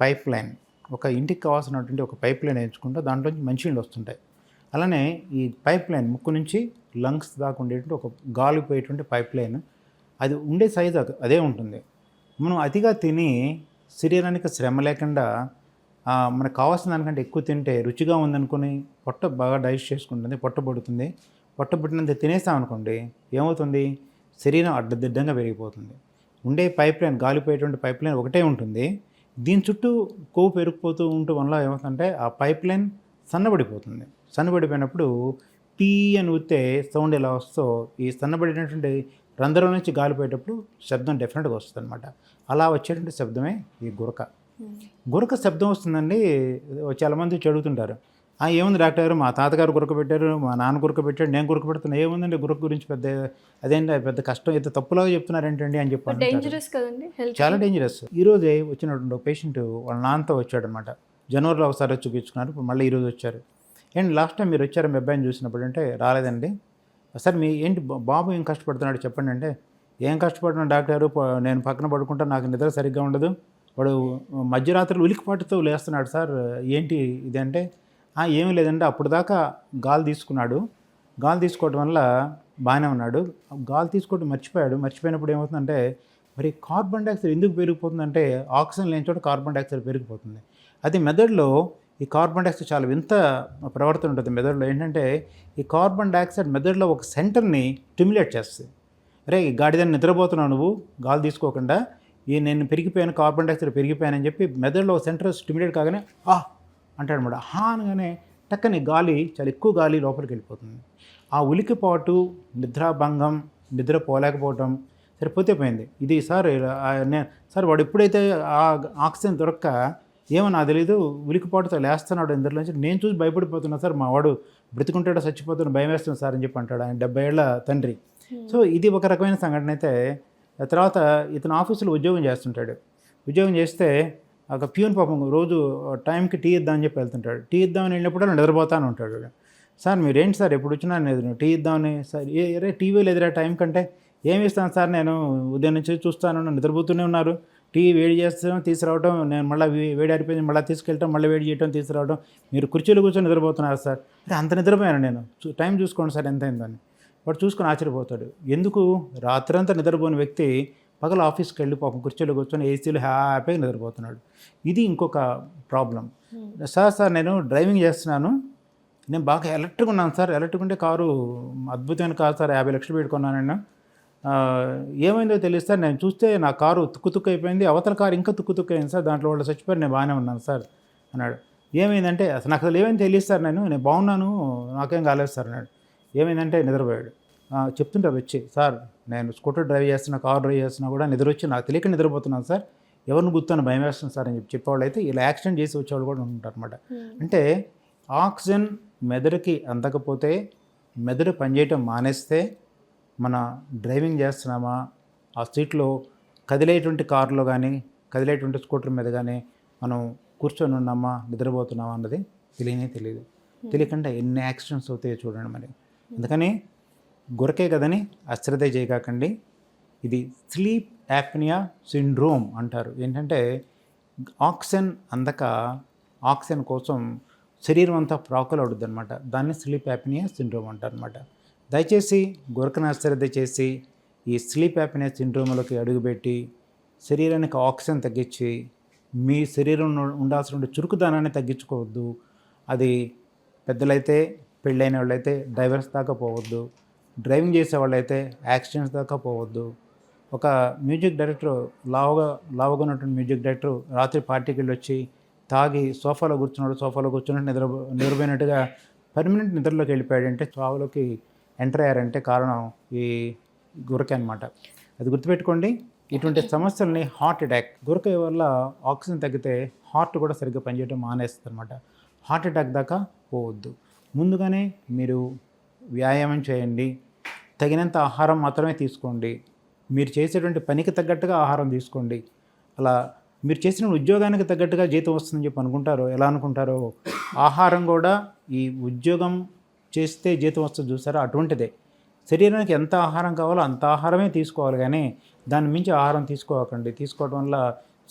పైప్ లైన్, ఒక ఇంటికి కావాల్సినటువంటి ఒక పైప్ లైన్ ఎంచుకుంటే దాంట్లోంచి మంచినీళ్ళు వస్తుంటాయి. అలానే ఈ పైప్ లైన్ ముక్కు నుంచి లంగ్స్ దాకా ఉండేటువంటి ఒక గాలి పోయేటువంటి పైప్ లైన్, అది ఉండే సైజు అదే ఉంటుంది. మనం అతిగా తిని శరీరానికి శ్రమ లేకుండా మనకు కావాల్సిన దానికంటే ఎక్కువ తింటే, రుచిగా ఉందనుకొని పొట్ట బాగా డైజెస్ట్ చేసుకుంటుంది, పొట్ట పుట్టినంత తినేస్తామనుకోండి, ఏమవుతుంది, శరీరం అడ్డదిడ్డంగా పెరిగిపోతుంది. ఉండే పైప్ లైన్, గాలిపోయేటువంటి పైప్ లైన్ ఒకటే ఉంటుంది, దీని చుట్టూ కొవ్వు పెరిగిపోతూ ఉండటం వల్ల ఏమవుతుందంటే ఆ పైప్ లైన్ సన్నబడిపోయినప్పుడు పీ అని ఊస్తే సౌండ్ ఎలా వస్తుందో, ఈ సన్నబడినటువంటి రంధ్రం నుంచి గాలిపోయేటప్పుడు శబ్దం డెఫినెట్గా వస్తుంది అనమాట. అలా వచ్చేటువంటి శబ్దమే ఈ గురక శబ్దం వస్తుందండి. చాలామంది చెడుగుతుంటారు, ఏముంది డాక్టర్ గారు, మా తాతగారు గురక పెట్టారు, మా నాన్న గురక పెట్టాడు, నేను గురక పెడుతున్నా, ఏముందండి గురక గురించి పెద్ద కష్టం, ఎంత తప్పులాగా చెప్తున్నారేంటండి అని చెప్పి డేంజరస్ కదండి, చాలా డేంజరస్. ఈరోజే వచ్చినటువంటి ఒక పేషెంట్ వాళ్ళ నాన్నతో వచ్చాడనమాట. జనవరిలో ఒకసారి చూపించుకున్నారు, ఇప్పుడు మళ్ళీ ఈరోజు వచ్చారు. ఏంటి లాస్ట్ టైం మీరు వచ్చారు మీ అబ్బాయిని చూసినప్పుడు అంటే, రాలేదండి సార్. ఏంటి బాబు ఏం కష్టపడుతున్నాడు చెప్పండి అంటే, ఏం కష్టపడుతున్నాడు డాక్టర్, నేను పక్కన పడుకుంటా, నాకు నిద్ర సరిగ్గా ఉండదు, వాడు మధ్యరాత్రులు ఉలికిపాటుతో లేస్తున్నాడు సార్, ఏంటి ఇది అంటే, ఏమీ లేదంటే అప్పుడు దాకా గాలి తీసుకోవడం వల్ల బాగానే ఉన్నాడు, గాలి తీసుకోవడం మర్చిపోయినప్పుడు ఏమవుతుందంటే, మరి కార్బన్ డైఆక్సైడ్ ఎందుకు పెరిగిపోతుందంటే, ఆక్సిజన్ లేని చోట కార్బన్ డైఆక్సైడ్ పెరిగిపోతుంది. అది మెదడులో ఈ కార్బన్ డైఆక్సైడ్ చాలా వింత ప్రవర్తన ఉంటుంది మెదడులో. ఏంటంటే, ఈ కార్బన్ డైఆక్సైడ్ మెదడులో ఒక సెంటర్ని స్టిమ్యులేట్ చేస్తుంది. అరే గాడిదని నిద్రపోతున్నావు నువ్వు గాలి తీసుకోకుండా, నేను పెరిగిపోయాను, కార్బన్ డైఆక్సైడ్ పెరిగిపోయానని చెప్పి మెదడులో సెంటర్ స్టిమ్యులేట్ కాగానే అంటాడనమాట. అనగానే టక్కని చాలా ఎక్కువ గాలి లోపలికి వెళ్ళిపోతుంది. ఆ ఉలికిపాటు, నిద్రాభంగం, నిద్ర పోలేకపోవటం సరిపోతే పోయింది. ఇది సార్ వాడు ఎప్పుడైతే ఆ ఆక్సిజన్ దొరక్క ఏమో నాకు తెలీదు, ఉలికిపాటుతో లేస్తున్నాడు ఇందులోంచి, నేను చూసి భయపడిపోతున్నా సార్, మా వాడు బ్రతికుంటాడో చచ్చిపోతాడో భయం వేస్తుంది సార్ అని చెప్పి అంటాడు. ఆయన 70 ఏళ్ల తండ్రి. సో ఇది ఒక రకమైన సంఘటన అయితే. తర్వాత ఇతను ఆఫీసులో ఉద్యోగం చేస్తుంటాడు. ఉద్యోగం చేస్తే ఒక ప్యూన్ పాపం రోజు టైంకి టీ ఇద్దామని చెప్పి వెళ్తుంటాడు. టీ ఇద్దామని వెళ్ళినప్పుడు నిద్రపోతాను ఉంటాడు. సార్ మీరేంటి సార్ ఎప్పుడు వచ్చినా నేను టీ ఇద్దామని, సార్ టీవీ లేదురా టైం కంటే, ఏమి ఇస్తాను సార్, నేను ఉదయం నుంచి చూస్తాను, నిద్రపోతూనే ఉన్నారు, టీ వేడి చేస్తాం తీసుకురావడం, నేను మళ్ళీ వేడి ఆరిపోయింది మళ్ళీ తీసుకెళ్ళటం, మళ్ళీ వేడి చేయడం తీసుకురావడం, మీరు కుర్చీలో కూర్చొని నిద్రపోతున్నారు సార్. అంటే అంత నిద్రపోయాను నేను, టైం చూసుకోండి సార్ ఎంత అయిందని. వాడు చూసుకొని ఆశ్చర్యపోతాడు. ఎందుకు రాత్రంతా నిద్రపోని వ్యక్తి పగల ఆఫీస్కి వెళ్ళి పాపం కుర్చీలో కూర్చొని ఏసీలో హ్యాపీగా నిద్రపోతున్నాడు. ఇది ఇంకొక ప్రాబ్లం. సార్ నేను డ్రైవింగ్ చేస్తున్నాను, నేను బాగా ఎలక్ట్రిక్ ఉన్నాను సార్, ఎలక్ట్రిక్ ఉంటే కారు అద్భుతమైన కారు సార్, 50 లక్షలు పెట్టుకున్నాను నేను, ఏమైందో తెలియదు సార్, నేను చూస్తే నా కారు తుక్కు అయిపోయింది, అవతల కారు ఇంకా తుక్కు అయింది సార్, దాంట్లో వాళ్ళు చచ్చిపోయారు, నేను బాగానే ఉన్నాను సార్ అన్నాడు. ఏమైందంటే నాకు అసలు ఏమైంది తెలియదు సార్, నేను బాగున్నాను, నాకేం కాలేదు సార్ అన్నాడు. ఏమైందంటే నిద్రపోయాడు. చెప్తుంటారు వచ్చి, సార్ నేను స్కూటర్ డ్రైవ్ చేస్తున్నా, కార్ డ్రైవ్ చేస్తున్నా కూడా నిద్ర వచ్చి నాకు తెలియక నిద్రపోతున్నాను సార్, ఎవరిని గుర్తుని భయం వేస్తుంది సార్ అని చెప్పేవాళ్ళు అయితే ఇలా యాక్సిడెంట్ చేసి వచ్చేవాళ్ళు కూడా ఉంటారు అనమాట. అంటే ఆక్సిజన్ మెదడుకి అందకపోతే, మెదడు పనిచేయటం మానేస్తే, మన డ్రైవింగ్ చేస్తున్నామా, ఆ సీట్లో కదిలేటువంటి కారులో కానీ కదిలేటువంటి స్కూటర్ మీద కానీ మనం కూర్చొని ఉన్నామా, నిద్రపోతున్నామా అన్నది తెలియదు. తెలియకుండా ఎన్ని యాక్సిడెంట్స్ అవుతాయో చూడండి మరి. అందుకని గురకే కదని అశ్రద్ధ చేయకండి. ఇది స్లీప్ యాప్నియా సిండ్రోమ్ అంటారు. ఏంటంటే ఆక్సిజన్ అందక ఆక్సిజన్ కోసం శరీరం అంతా ప్రాకులాడుద్ది అనమాట. దాన్ని స్లీప్ యాప్నియా సిండ్రోమ్ అంటారు అనమాట. దయచేసి గురకను అశ్రద్ధ చేసి ఈ స్లీప్ యాప్నియా సిండ్రోమ్లోకి అడుగుపెట్టి శరీరానికి ఆక్సిజన్ తగ్గించి మీ శరీరంలో ఉండాల్సిన చురుకుదనాన్ని తగ్గించుకోవద్దు. అది పెద్దలైతే, పెళ్ళైన వాళ్ళైతే డైవర్స్ దాకా పోవద్దు, డ్రైవింగ్ చేసే వాళ్ళైతే యాక్సిడెంట్స్ దాకా పోవద్దు. ఒక మ్యూజిక్ డైరెక్టర్, లావుగా ఉన్నటువంటి మ్యూజిక్ డైరెక్టర్ రాత్రి పార్టీకి వెళ్ళి వచ్చి తాగి సోఫాలో కూర్చున్నట్టు నిద్రపోయినట్టుగా పర్మనెంట్ నిద్రలోకి వెళ్ళిపోయాడంటే, చావులోకి ఎంటర్ అయ్యారంటే కారణం ఈ గురక అనమాట. అది గుర్తుపెట్టుకోండి. ఇటువంటి సమస్యల్ని హార్ట్ అటాక్, గురక వల్ల ఆక్సిజన్ తగ్గితే హార్ట్ కూడా సరిగ్గా పనిచేయడం మానేస్తుంది అనమాట. హార్ట్ అటాక్ దాకా పోవద్దు. ముందుగానే మీరు వ్యాయామం చేయండి, తగినంత ఆహారం మాత్రమే తీసుకోండి, మీరు చేసేటువంటి పనికి తగ్గట్టుగా ఆహారం తీసుకోండి. అలా మీరు చేసిన ఉద్యోగానికి తగ్గట్టుగా జీతం వస్తుందని చెప్పి అనుకుంటారో, ఎలా అనుకుంటారో, ఆహారం కూడా ఈ ఉద్యోగం చేస్తే జీతం వస్తుంది చూసారో అటువంటిదే. శరీరానికి ఎంత ఆహారం కావాలో అంత ఆహారమే తీసుకోవాలి, కానీ దాన్ని మించి ఆహారం తీసుకోకండి. తీసుకోవడం వల్ల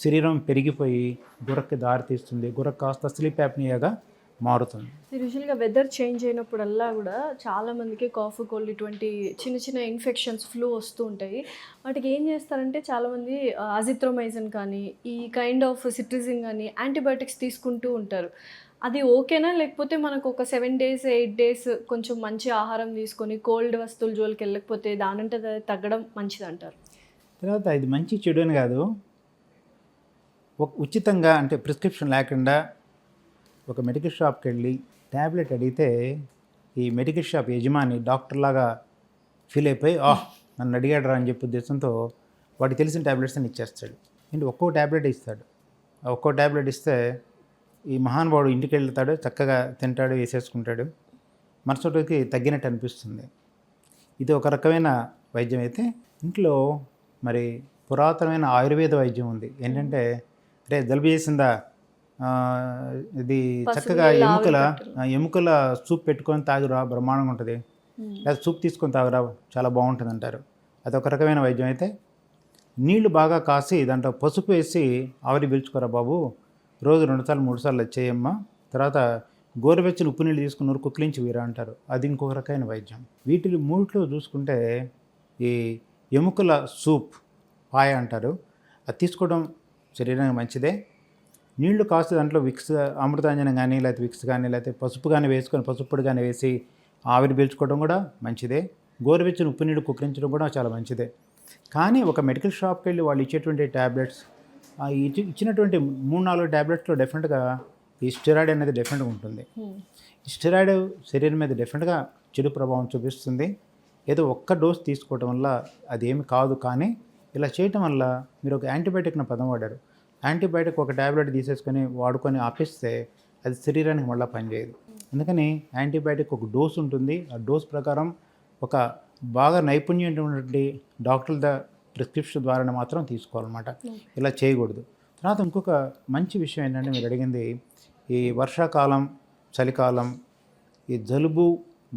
శరీరం పెరిగిపోయి గురక్కి దారి తీస్తుంది. గురక కాస్త స్లీప్ యాప్నియాగా మారుతుంది. యూజువల్గా వెదర్ చేంజ్ అయినప్పుడల్లా కూడా చాలామందికి కాఫ్, కోల్డ్ ఇటువంటి చిన్న ఇన్ఫెక్షన్స్, ఫ్లూ వస్తూ ఉంటాయి. వాటికి ఏం చేస్తారంటే చాలామంది అజిత్రోమైసిన్ కానీ, ఈ కైండ్ ఆఫ్ సిట్రిజిన్ కానీ యాంటీబయాటిక్స్ తీసుకుంటూ ఉంటారు. అది ఓకేనా, లేకపోతే మనకు ఒక 7 days 8 days కొంచెం మంచి ఆహారం తీసుకొని కోల్డ్ వస్తువుల జోలికి వెళ్ళకపోతే దానంటే తగ్గడం మంచిది అంటారు? తర్వాత ఇది మంచి చెడు అని కాదు, ఉచితంగా అంటే ప్రిస్క్రిప్షన్ లేకుండా ఒక మెడికల్ షాప్కి వెళ్ళి ట్యాబ్లెట్ అడిగితే ఈ మెడికల్ షాప్ యజమాని డాక్టర్ లాగా ఫీల్ అయిపోయి నన్ను అడిగాడు రా అని చెప్పే ఉద్దేశంతో వాడికి తెలిసిన ట్యాబ్లెట్స్ అని ఇచ్చేస్తాడు. ఏంటి ఒక్కో ట్యాబ్లెట్ ఇస్తాడు. ఒక్కో ట్యాబ్లెట్ ఇస్తే ఈ మహానుభావుడు ఇంటికి వెళ్తాడు, చక్కగా తింటాడు, వేసేసుకుంటాడు, మరుసటికి తగ్గినట్టు అనిపిస్తుంది. ఇది ఒక రకమైన వైద్యం అయితే, ఇంట్లో మరి పురాతనమైన ఆయుర్వేద వైద్యం ఉంది. ఏంటంటే జలుబు చేసిందా, ఇది చక్కగా ఎముకల సూప్ పెట్టుకొని తాగురా బ్రహ్మాండంగా ఉంటుంది, లేదా సూప్ తీసుకొని తాగురా చాలా బాగుంటుంది అంటారు. అదొక రకమైన వైద్యం అయితే, నీళ్లు బాగా కాసి దాంట్లో పసుపు వేసి ఆవిరి పీల్చుకోరా బాబు, రోజు 2 సార్లు 3 సార్లు చేయమ్మా, తర్వాత గోరువెచ్చని ఉప్పు నీళ్ళు తీసుకున్నారు కుక్కిలించి వీరా అంటారు. అది ఇంకొక రకమైన వైద్యం. వీటిని మూడిట్లో చూసుకుంటే ఈ ఎముకల సూప్ పాయ అంటారు, అది తీసుకోవడం శరీరానికి మంచిదే. నీళ్లు కాస్త దాంట్లో విక్స్, అమృతాంజనం కానీ, లేకపోతే విక్స్ కానీ, లేకపోతే పసుపు కానీ వేసుకొని, పసుపు పొడి కానీ వేసి ఆవిరి పీల్చుకోవడం కూడా మంచిదే. గోరువెచ్చని ఉప్పు నీళ్ళు కుక్కించడం కూడా చాలా మంచిదే. కానీ ఒక మెడికల్ షాప్కి వెళ్ళి వాళ్ళు ఇచ్చేటువంటి ట్యాబ్లెట్స్, ఇచ్చినటువంటి 3-4 ట్యాబ్లెట్స్లో డెఫినెట్గా ఈ స్టెరాయిడ్ అనేది డెఫినెట్గా ఉంటుంది. ఈ స్టెరాయిడ్ శరీరం మీద డెఫినెట్గా చెడు ప్రభావం చూపిస్తుంది. ఏదో ఒక్క డోస్ తీసుకోవటం వల్ల అదేమి కాదు, కానీ ఇలా చేయటం వల్ల మీరు ఒక యాంటీబయాటిక్ను పదం వాడారు, యాంటీబయాటిక్ ఒక ట్యాబ్లెట్ తీసేసుకొని వాడుకొని ఆపిస్తే అది శరీరానికి మళ్ళీ పనిచేయదు. అందుకని యాంటీబయాటిక్ ఒక డోస్ ఉంటుంది. ఆ డోస్ ప్రకారం ఒక బాగా నైపుణ్యమైనటువంటి డాక్టర్ల ప్రిస్క్రిప్షన్ ద్వారా మాత్రం తీసుకోవాలన్నమాట. ఇలా చేయకూడదు. తర్వాత ఇంకొక మంచి విషయం ఏంటంటే, మీరు అడిగింది ఈ వర్షాకాలం, చలికాలం ఈ జలుబు,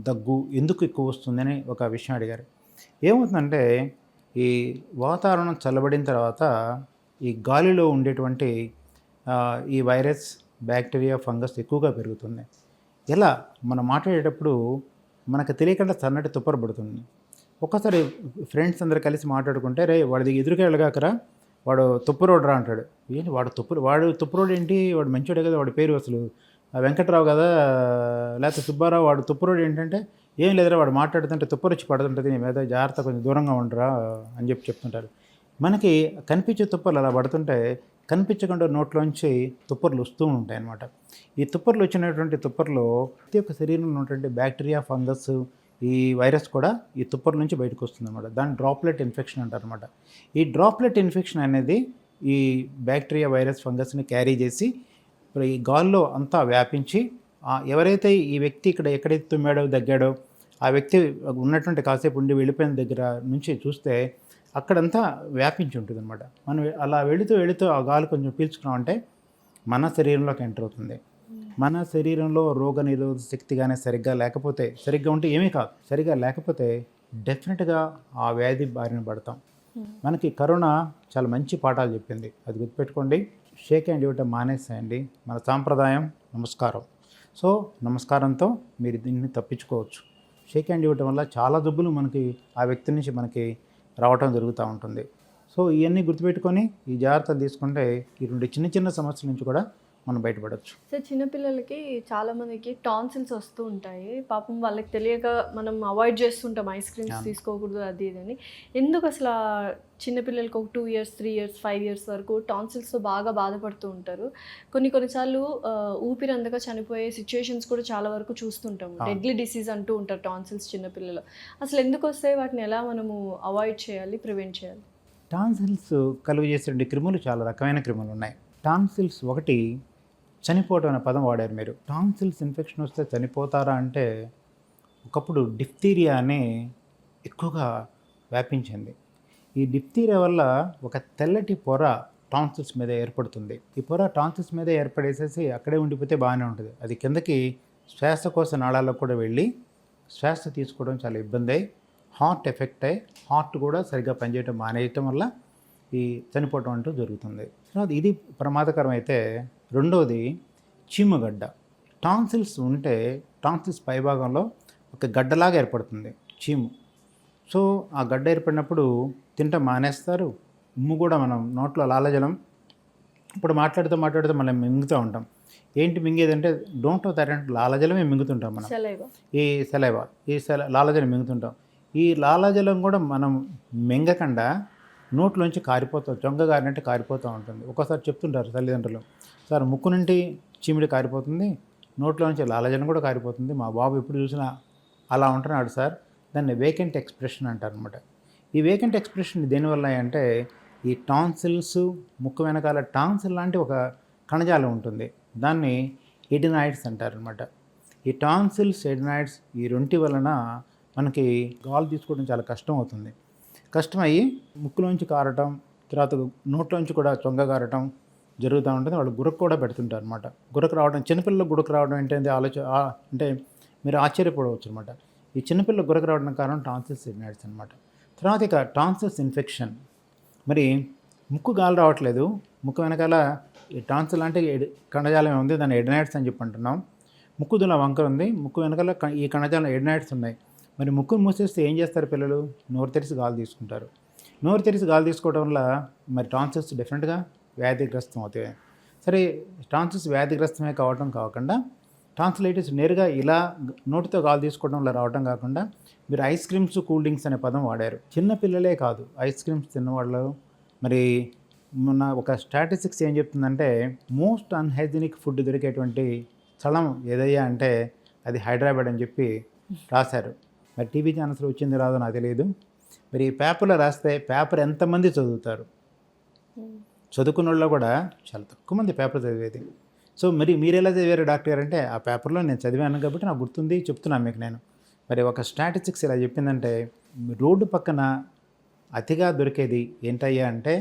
దగ్గు ఎందుకు ఎక్కువ వస్తుందని ఒక విషయం అడిగారు. ఏమవుతుందంటే ఈ వాతావరణం చల్లబడిన తర్వాత ఈ గాలిలో ఉండేటువంటి ఈ వైరస్, బ్యాక్టీరియా, ఫంగస్ ఎక్కువగా పెరుగుతున్నాయి. ఎలా మనం మాట్లాడేటప్పుడు మనకు తెలియకుండా సన్నటి తుప్పర పడుతుంది. ఒక్కసారి ఫ్రెండ్స్ అందరు కలిసి మాట్లాడుకుంటే, రే వాడిది ఎదురుగా వెళ్ళగాకరా, వాడు తుప్పురోడు రా అంటాడు. ఏంటి వాడు తుప్పురోడు ఏంటి, వాడు మంచోడే కదా, వాడి పేరు అసలు వెంకట్రావు కదా, లేకపోతే సుబ్బారావు, వాడు తుప్పురోడు ఏంటంటే, ఏం లేదురా వాడు మాట్లాడుతుంటే తుప్పరు వచ్చి పడుతుంటుంది, నీ మీద జాగ్రత్త, కొంచెం దూరంగా ఉండరా అని చెప్తుంటారు. మనకి కనిపించే తుప్పర్లు అలా పడుతుంటే కనిపించకుండా నోట్లోంచి తుప్పర్లు వస్తూ ఉంటాయి అన్నమాట. ఈ తుప్పర్లు వచ్చినటువంటి తుప్పర్లో ప్రతి ఒక్క శరీరంలో ఉన్నటువంటి బ్యాక్టీరియా, ఫంగస్, ఈ వైరస్ కూడా ఈ తుప్పర్ల నుంచి బయటకు వస్తుంది అన్నమాట. దాన్ని డ్రాప్లెట్ ఇన్ఫెక్షన్ అంటారు అనమాట. ఈ డ్రాప్లెట్ ఇన్ఫెక్షన్ అనేది ఈ బ్యాక్టీరియా, వైరస్, ఫంగస్ని క్యారీ చేసి ఈ గాల్లో అంతా వ్యాపించి ఎవరైతే ఈ వ్యక్తి ఇక్కడ ఎక్కడైతే తుమ్మాడో, దగ్గాడో, ఆ వ్యక్తి ఉన్నటువంటి కాసేపు ఉండి వెళ్ళిపోయిన దగ్గర నుంచి చూస్తే అక్కడంతా వ్యాపించి ఉంటుంది అనమాట. మనం అలా వెళుతూ ఆ గాలి కొంచెం పీల్చుకున్నామంటే మన శరీరంలోకి ఎంటర్ అవుతుంది. మన శరీరంలో రోగ నిరోధక శక్తి కానీ సరిగ్గా ఉంటే ఏమీ కాదు, సరిగ్గా లేకపోతే డెఫినెట్గా ఆ వ్యాధి బారిన పడతాం. మనకి కరోనా చాలా మంచి పాఠాలు చెప్పింది, అది గుర్తుపెట్టుకోండి. షేక్ హ్యాండ్ ఇవ్వటం మానేసేయండి. మన సాంప్రదాయం నమస్కారం. సో నమస్కారంతో మీరు దీన్ని తప్పించుకోవచ్చు. షేక్ హ్యాండ్ ఇవ్వటం వల్ల చాలా జబ్బులు మనకి ఆ వ్యక్తి నుంచి మనకి రావటం జరుగుతూ ఉంటుంది. సో ఇవన్నీ గుర్తుపెట్టుకొని ఈ జాగ్రత్తలు తీసుకుంటే ఇటువంటి చిన్న సమస్యల నుంచి కూడా మనం బయటపడవచ్చు. సార్, చిన్నపిల్లలకి చాలామందికి టాన్సిల్స్ వస్తూ ఉంటాయి. పాపం వాళ్ళకి తెలియక మనం అవాయిడ్ చేస్తుంటాం, ఐస్ క్రీమ్స్ తీసుకోకూడదు అది ఇదని. ఎందుకు అసలు చిన్నపిల్లలకి ఒక 2 years, 3 years, 5 years వరకు టాన్సిల్స్తో బాగా బాధపడుతూ ఉంటారు. కొన్నిసార్లు ఊపిరి అందక చనిపోయే సిచ్యువేషన్స్ కూడా చాలా వరకు చూస్తుంటాము. డెడ్లీ డిసీజ్ అంటూ ఉంటారు టాన్సిల్స్ చిన్నపిల్లలు. అసలు ఎందుకు వస్తాయి, వాటిని ఎలా మనము అవాయిడ్ చేయాలి, ప్రివెంట్ చేయాలి? టాన్సిల్స్ కలుగు చేసే క్రిములు చాలా రకమైన క్రిములు ఉన్నాయి. టాన్సిల్స్ ఒకటి చనిపోవటం అనే పదం వాడారు మీరు. టాన్సిల్స్ ఇన్ఫెక్షన్ వస్తే చనిపోతారా అంటే, ఒకప్పుడు డిఫ్తీరియా అనే ఎక్కువగా వ్యాపించింది. ఈ డిఫ్తీరియా వల్ల ఒక తెల్లటి పొర టాన్సిల్స్ మీద ఏర్పడుతుంది. ఈ పొర టాన్సిల్స్ మీద ఏర్పడేసేసి అక్కడే ఉండిపోతే బాగానే ఉంటుంది. అది కిందకి శ్వాసకోశ నాళాలకు కూడా వెళ్ళి శ్వాస తీసుకోవడం చాలా ఇబ్బంది అయ్యి హార్ట్ ఎఫెక్ట్ అయ్యి హార్ట్ కూడా సరిగ్గా పనిచేయడం మానేయటం వల్ల ఈ చనిపోవటం అంటూ జరుగుతుంది. తర్వాత ఇది ప్రమాదకరం అయితే, రెండోది చీమగడ్డ. టాన్సిల్స్ ఉంటే టాన్సిల్స్ పైభాగంలో ఒక గడ్డలాగా ఏర్పడుతుంది చీము. సో ఆ గడ్డ ఏర్పడినప్పుడు తింటాం మానేస్తారు. ఉమ్ము కూడా మనం నోట్లో లాలజలం ఇప్పుడు మాట్లాడుతూ మనం మింగుతూ ఉంటాం. ఏంటి మింగేదంటే డోంట్ నో దట్ అంటే లాలజలమే మింగుతుంటాం మనం. ఈ లాలజలం మింగుతుంటాం. ఈ లాలజలం కూడా మనం మింగకుండా నోట్లోంచి కారిపోతాం, చొంగ గారినట్టు కారిపోతూ ఉంటుంది. ఒక్కోసారి చెప్తుంటారు తల్లిదండ్రులు, సార్ ముక్కు నుండి చీమిడి కారిపోతుంది, నోట్లోంచి లాలజలం కూడా కారిపోతుంది, మా బాబు ఎప్పుడు చూసినా అలా ఉంటున్నాడు సార్. దాన్ని వేకెంట్ ఎక్స్ప్రెషన్ అంటారు అనమాట. ఈ వేకెంట్ ఎక్స్ప్రెషన్ దేనివల్ల అంటే, ఈ టాన్సిల్స్ ముక్కు వెనకాల టాన్సిల్ లాంటి ఒక కణజాలం ఉంటుంది, దాన్ని ఎడినాయిడ్స్ అంటారు అనమాట. ఈ టాన్సిల్స్, ఎడినాయిడ్స్ ఈ రెంటి వలన మనకి గాలి తీసుకోవడం చాలా కష్టం అవుతుంది. కష్టమయ్యి ముక్కులోంచి కారటం, తర్వాత నోట్లోంచి కూడా చొంగ కారటం జరుగుతూ ఉంటుంది. వాళ్ళు గురక కూడా పెడుతుంటారు అనమాట. గురక రావడం, చిన్నపిల్లలకు గురక రావడం ఏంటంటే అంటే మీరు ఆశ్చర్యపడవచ్చు అనమాట. ఈ చిన్నపిల్లలకు గురక రావడానికి కారణం టాన్సిల్స్, ఎడినాయిడ్స్ అనమాట. తర్వాత ఇక టాన్సిల్స్ ఇన్ఫెక్షన్. మరి ముక్కు గాలి రావట్లేదు, ముక్కు వెనకాల ఈ టాన్సిల్ అంటే కణజాలం ఉంది, దాన్ని ఎడినాయిడ్స్ అని చెప్పి అంటున్నాం. ముక్కు దుల వంకర ఉంది, ముక్కు వెనకాల ఈ కణజాలం ఎడినాయిడ్స్ ఉన్నాయి. మరి ముక్కును మూసేస్తే ఏం చేస్తారు పిల్లలు? నోరు తెరిచి గాలి తీసుకుంటారు. నోరు తెరిచి గాలి తీసుకోవడం వల్ల మరి టాన్సిల్స్ డెఫినెట్గా వ్యాధిగ్రస్తం అవుతాయి. సరే, టాన్సిల్స్ వ్యాధిగ్రస్తమే కాకుండా టాన్సిలైటిస్ నేరుగా ఇలా నోటితో గాలి తీసుకోవడం వల్ల రావడం కాకుండా మీరు ఐస్ క్రీమ్స్, కూల్ డ్రింక్స్ అనే పదం వాడారు. చిన్న పిల్లలే కాదు, ఐస్ క్రీమ్స్ తిన్నవాళ్ళు. మరి మొన్న ఒక స్టాటిస్టిక్స్ ఏం చెప్తుందంటే, మోస్ట్ అన్హైజీనిక్ ఫుడ్ దొరికేటువంటి స్థలం ఏదయ్యా అంటే అది హైదరాబాద్ అని చెప్పి రాశారు. మరి టీవీ ఛానల్స్లో వచ్చింది రాదో నాకు తెలియదు. మరి పేపర్లో రాస్తే పేపర్ ఎంతమంది చదువుతారు? చదువుకున్న వాళ్ళు కూడా చాలా తక్కువ మంది పేపర్ చదివేది. సో మరి మీరు ఎలా చదివారు డాక్టర్ గారు అంటే, ఆ పేపర్లో నేను చదివాను కాబట్టి నాకు గుర్తుంది, చెప్తున్నాను మీకు నేను. మరి ఒక స్టాటిస్టిక్స్ ఇలా చెప్పిందంటే, రోడ్డు పక్కన అతిగా దొరికేది ఏంటయ్యా అంటే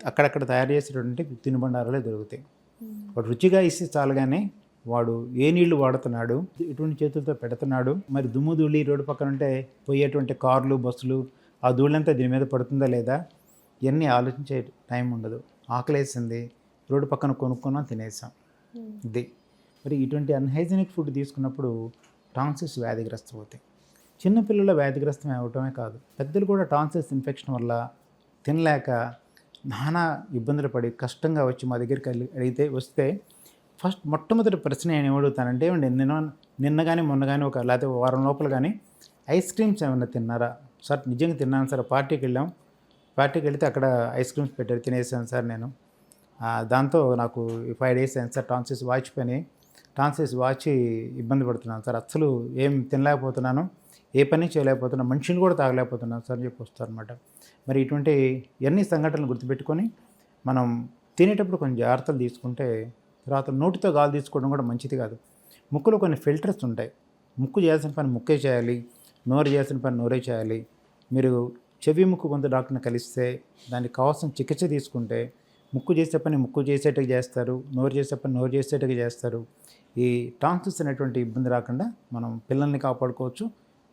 అక్కడక్కడ తయారు చేసేటువంటి తినుబండారాలే దొరుకుతాయి. వాడు రుచిగా ఇస్తే చాలు, కానీ వాడు ఏ నీళ్లు వాడుతున్నాడు, ఎటువంటి చేతులతో పెడుతున్నాడు, మరి దుమ్ము ధూళి రోడ్డు పక్కన ఉంటే పోయేటువంటి కార్లు, బస్సులు ఆ ధూళంతా దీని మీద పడుతుందా లేదా ఇవన్నీ ఆలోచించే టైం ఉండదు. ఆకలేసింది, రోడ్డు పక్కన కొనుక్కున్నాం, తినేసాం. ఇది మరి ఇటువంటి అన్హైజీనిక్ ఫుడ్ తీసుకున్నప్పుడు టాన్సిల్స్ వ్యాధిగ్రస్తం అవుతాయి. చిన్నపిల్లల వ్యాధిగ్రస్తం అవటమే కాదు, పెద్దలు కూడా టాన్సిల్స్ ఇన్ఫెక్షన్ వల్ల తినలేక నానా ఇబ్బందులు పడి కష్టంగా వచ్చి మా దగ్గరికి వస్తే ఫస్ట్ మొట్టమొదటి ప్రశ్న నేను ఏమడుగుతానంటే, నిన్న కానీ మొన్న కానీ లేకపోతే వారం లోపల కానీ ఐస్ క్రీమ్స్ ఏమైనా తిన్నారా? సార్ నిజంగా తిన్నాను సార్, పార్టీకి వెళితే అక్కడ ఐస్ క్రీమ్స్ పెట్టారు, తినేసాను సార్ నేను. దాంతో నాకు 5 days అయింది సార్, టాన్సిల్స్ వాచి ఇబ్బంది పడుతున్నాను సార్, అసలు ఏం తినలేకపోతున్నాను, ఏ పని చేయలేకపోతున్నాను, మనిషిని కూడా తాగలేకపోతున్నాను సార్ అని చెప్పి వస్తారనమాట. మరి ఇటువంటి ఎన్ని సంఘటనలు గుర్తుపెట్టుకొని మనం తినేటప్పుడు కొంచెం జాగ్రత్తలు తీసుకుంటే, తర్వాత నోటితో గాలి తీసుకోవడం కూడా మంచిది కాదు. ముక్కులో కొన్ని ఫిల్టర్స్ ఉంటాయి. ముక్కు చేయాల్సిన పని ముక్కే చేయాలి, నోరు చేయాల్సిన పని నోరే చేయాలి. మీరు చెవి ముక్కు గొంతు డాక్టర్ని కలిస్తే దానికి కావాల్సిన చికిత్స తీసుకుంటే ముక్కు చేసే పని ముక్కు చేసేట్టుగా చేస్తారు, నోరు చేసే పని నోరు చేసేట్టుగా చేస్తారు. ఈ టాన్సిల్స్ అనేటువంటి ఇబ్బంది రాకుండా మనం పిల్లల్ని కాపాడుకోవచ్చు,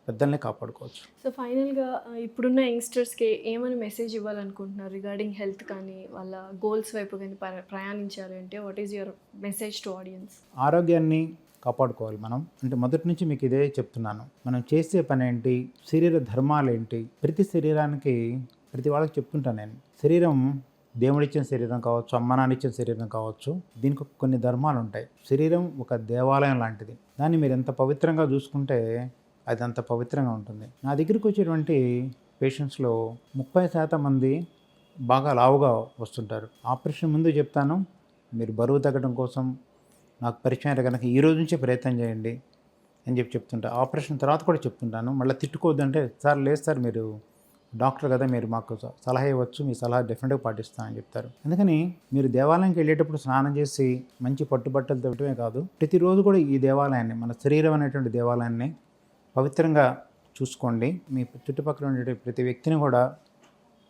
పెద్దల్ని కాపాడుకోవచ్చు. సో ఫైనల్గా ఇప్పుడున్న యంగ్స్టర్స్కి ఏమైనా మెసేజ్ ఇవ్వాలనుకుంటున్నారు రిగార్డింగ్ హెల్త్ కానీ వాళ్ళ గోల్స్ వైపు కానీ ప్రయాణించాలి అంటే what is your message to audience? ఆరోగ్యాన్ని కాపాడుకోవాలి మనం. అంటే మొదటి నుంచి మీకు ఇదే చెప్తున్నాను, మనం చేసే పని ఏంటి, శరీర ధర్మాలు ఏంటి, ప్రతి శరీరానికి ప్రతి వాళ్ళకి చెప్తుంటాను నేను. శరీరం దేవుడిచ్చిన శరీరం కావచ్చు, అమ్మ నాన్న ఇచ్చిన శరీరం కావచ్చు, దీనికి కొన్ని ధర్మాలు ఉంటాయి. శరీరం ఒక దేవాలయం లాంటిది, దాన్ని మీరు ఎంత పవిత్రంగా చూసుకుంటే అది అంత పవిత్రంగా ఉంటుంది. నా దగ్గరికి వచ్చేటువంటి పేషెంట్స్లో 30% మంది బాగా లావుగా వస్తుంటారు. ఆపరేషన్ ముందు చెప్తాను, మీరు బరువు తగ్గడం కోసం నాకు పరిచయం అయితే కనుక ఈ రోజు నుంచే ప్రయత్నం చేయండి అని చెప్తుంటా. ఆపరేషన్ తర్వాత కూడా చెప్తుంటాను. మళ్ళీ తిట్టుకోవద్దంటే, సార్ లేదు సార్, మీరు డాక్టర్ కదా, మీరు మాకు సలహా ఇవ్వచ్చు, మీ సలహా డెఫినెట్గా పాటిస్తానని చెప్తారు. అందుకని మీరు దేవాలయంకి వెళ్ళేటప్పుడు స్నానం చేసి మంచి పట్టుబట్టలు తిట్టడమే కాదు, ప్రతిరోజు కూడా ఈ దేవాలయాన్ని, మన శరీరం అనేటువంటి దేవాలయాన్ని పవిత్రంగా చూసుకోండి. మీ చుట్టుపక్కల ఉండే ప్రతి వ్యక్తిని కూడా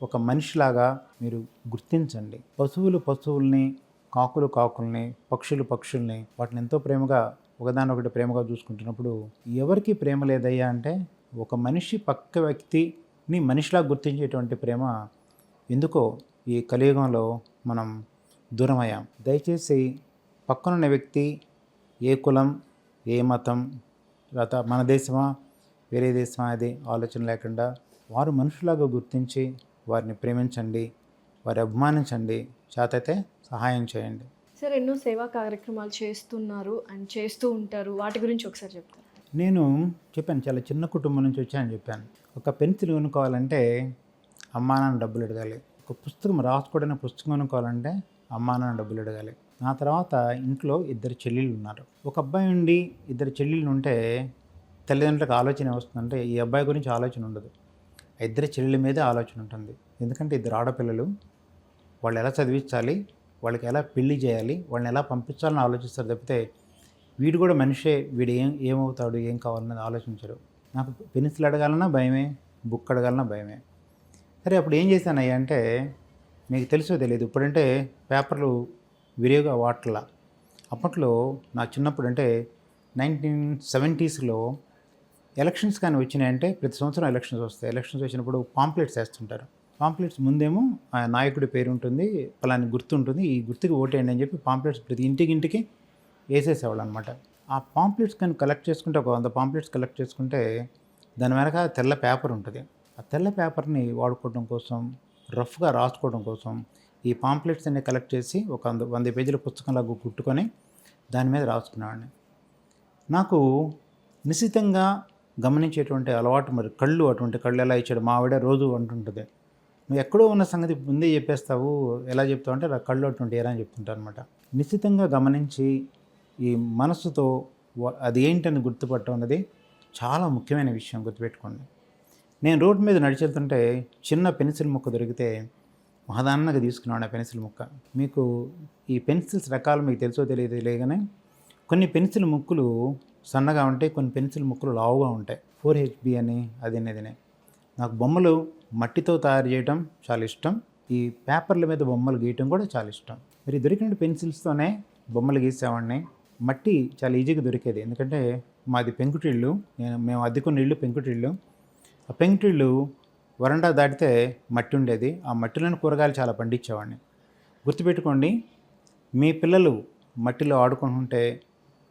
ఒక మనిషిలాగా మీరు గుర్తించండి. పశువుల్ని, కాకుల్ని, పక్షుల్ని వాటిని ఎంతో ప్రేమగా ఒకదానొకటి ప్రేమగా చూసుకుంటున్నప్పుడు ఎవరికి ప్రేమ లేదయ్యా అంటే, ఒక మనిషి పక్క వ్యక్తిని మనిషిలా గుర్తించేటువంటి ప్రేమ ఎందుకో ఈ కలియుగంలో మనం దూరమయ్యాం. దయచేసి పక్కనున్న వ్యక్తి ఏ కులం, ఏ మతం, తర్వాత మన దేశమా వేరే దేశమా అది ఆలోచన లేకుండా వారు మనుషులాగా గుర్తించి వారిని ప్రేమించండి, వారి అభిమానించండి, చేతైతే సహాయం చేయండి. సార్ ఎన్నో సేవా కార్యక్రమాలు చేస్తున్నారు అండ్ చేస్తూ ఉంటారు, వాటి గురించి ఒకసారి చెప్తారు? నేను చెప్పాను, చాలా చిన్న కుటుంబం నుంచి వచ్చానని చెప్పాను. ఒక పెన్సిల్ కొనుక్కోవాలంటే అమ్మా నాన్న డబ్బులు అడగాలి. ఒక పుస్తకం రాసుకోవడానికి పుస్తకం కొనుక్కోవాలంటే అమ్మా నాన్న డబ్బులు అడగాలి. నా తర్వాత ఇంట్లో 2 చెల్లెళ్ళు ఉన్నారు. ఒక అబ్బాయి ఉండి 2 చెల్లెళ్ళు ఉంటే తల్లిదండ్రులకు ఆలోచన వస్తుందంటే, ఈ అబ్బాయి గురించి ఆలోచన ఉండదు, 2 చెల్లెళ్ళ మీదే ఆలోచన ఉంటుంది. ఎందుకంటే 2 ఆడపిల్లలు, వాళ్ళు ఎలా చదివించాలి, వాళ్ళకి ఎలా పెళ్లి చేయాలి, వాళ్ళని ఎలా పంపించాలని ఆలోచిస్తారు తప్పితే వీడు కూడా మనిషే, వీడు ఏమవుతాడు, ఏం కావాలన్నది ఆలోచించరు. నాకు పెన్సిల్ అడగాలన్నా భయమే, బుక్ అడగాలన్నా భయమే. సరే అప్పుడు ఏం చేశానయ్యా అంటే, మీకు తెలుసో తెలియదు, ఇప్పుడంటే పేపర్లు విరివిగా వాటర్లా. అప్పట్లో నా చిన్నప్పుడు అంటే 1970sలో ఎలక్షన్స్ కానీ వచ్చినాయంటే, ప్రతి సంవత్సరం ఎలక్షన్స్ వస్తాయి. ఎలక్షన్స్ వచ్చినప్పుడు పాంప్లెట్స్ వేస్తుంటారు. పాంప్లెట్స్ ముందేమో ఆ నాయకుడి పేరు ఉంటుంది, పలాని గుర్తు ఉంటుంది, ఈ గుర్తుకి ఓటేయండి అని చెప్పి పాంప్లెట్స్ ప్రతి ఇంటికి వేసేసేవాళ్ళు అనమాట. ఆ పాంప్లెట్స్ కానీ కలెక్ట్ చేసుకుంటే, ఒక 100 పాంప్లెట్స్ కలెక్ట్ చేసుకుంటే దాని వెనక తెల్ల పేపర్ ఉంటుంది. ఆ తెల్ల పేపర్ని వాడుకోవడం కోసం, రఫ్గా రాసుకోవడం కోసం ఈ పాంప్లెట్స్ అన్ని కలెక్ట్ చేసి ఒక 100 పేజీల పుస్తకంలాగా కుట్టుకొని దాని మీద రాసుకునేవాడిని. నాకు నిశ్చితంగా గమనించేటువంటి అలవాటు, మరి అటువంటి కళ్ళు ఎలా ఇచ్చాడు మా ఆవిడ రోజు అంటుంటుంది, నువ్వు ఎక్కడో ఉన్న సంగతి ముందే చెప్పేస్తావు, ఎలా చెప్తావు అంటే కళ్ళు అటువంటి ఏరా అని చెప్తుంటాను అనమాట. నిశ్చితంగా గమనించి ఈ మనసుతో అది ఏంటని గుర్తుపట్టడం అన్నది చాలా ముఖ్యమైన విషయం, గుర్తుపెట్టుకోండి. నేను రోడ్డు మీద నడిచెళ్తుంటే చిన్న పెన్సిల్ ముక్క దొరికితే మహదాన్నగా తీసుకున్నాను ఆ పెన్సిల్ ముక్క. మీకు ఈ పెన్సిల్స్ రకాలు మీకు తెలుసో తెలియదు కానీ కొన్ని పెన్సిల్ ముక్కులు సన్నగా ఉంటాయి, కొన్ని పెన్సిల్ ముక్కులు లావుగా ఉంటాయి. 4HB అని అదినే. నాకు బొమ్మలు మట్టితో తయారు చేయడం చాలా ఇష్టం, ఈ పేపర్ల మీద బొమ్మలు గీయటం కూడా చాలా ఇష్టం. మరి దొరికిన పెన్సిల్స్తోనే బొమ్మలు గీసేవాడిని. మట్టి చాలా ఈజీగా దొరికేది, ఎందుకంటే మాది పెంకుటిళ్ళు, మేము అద్దెకున్న ఇల్లు పెంకుటిళ్ళు. ఆ పెంకుటిళ్ళు వరండా దాటితే మట్టి ఉండేది. ఆ మట్టిలోని కూరగాయలు చాలా పండించేవాడిని. గుర్తుపెట్టుకోండి, మీ పిల్లలు మట్టిలో ఆడుకుంటుంటే,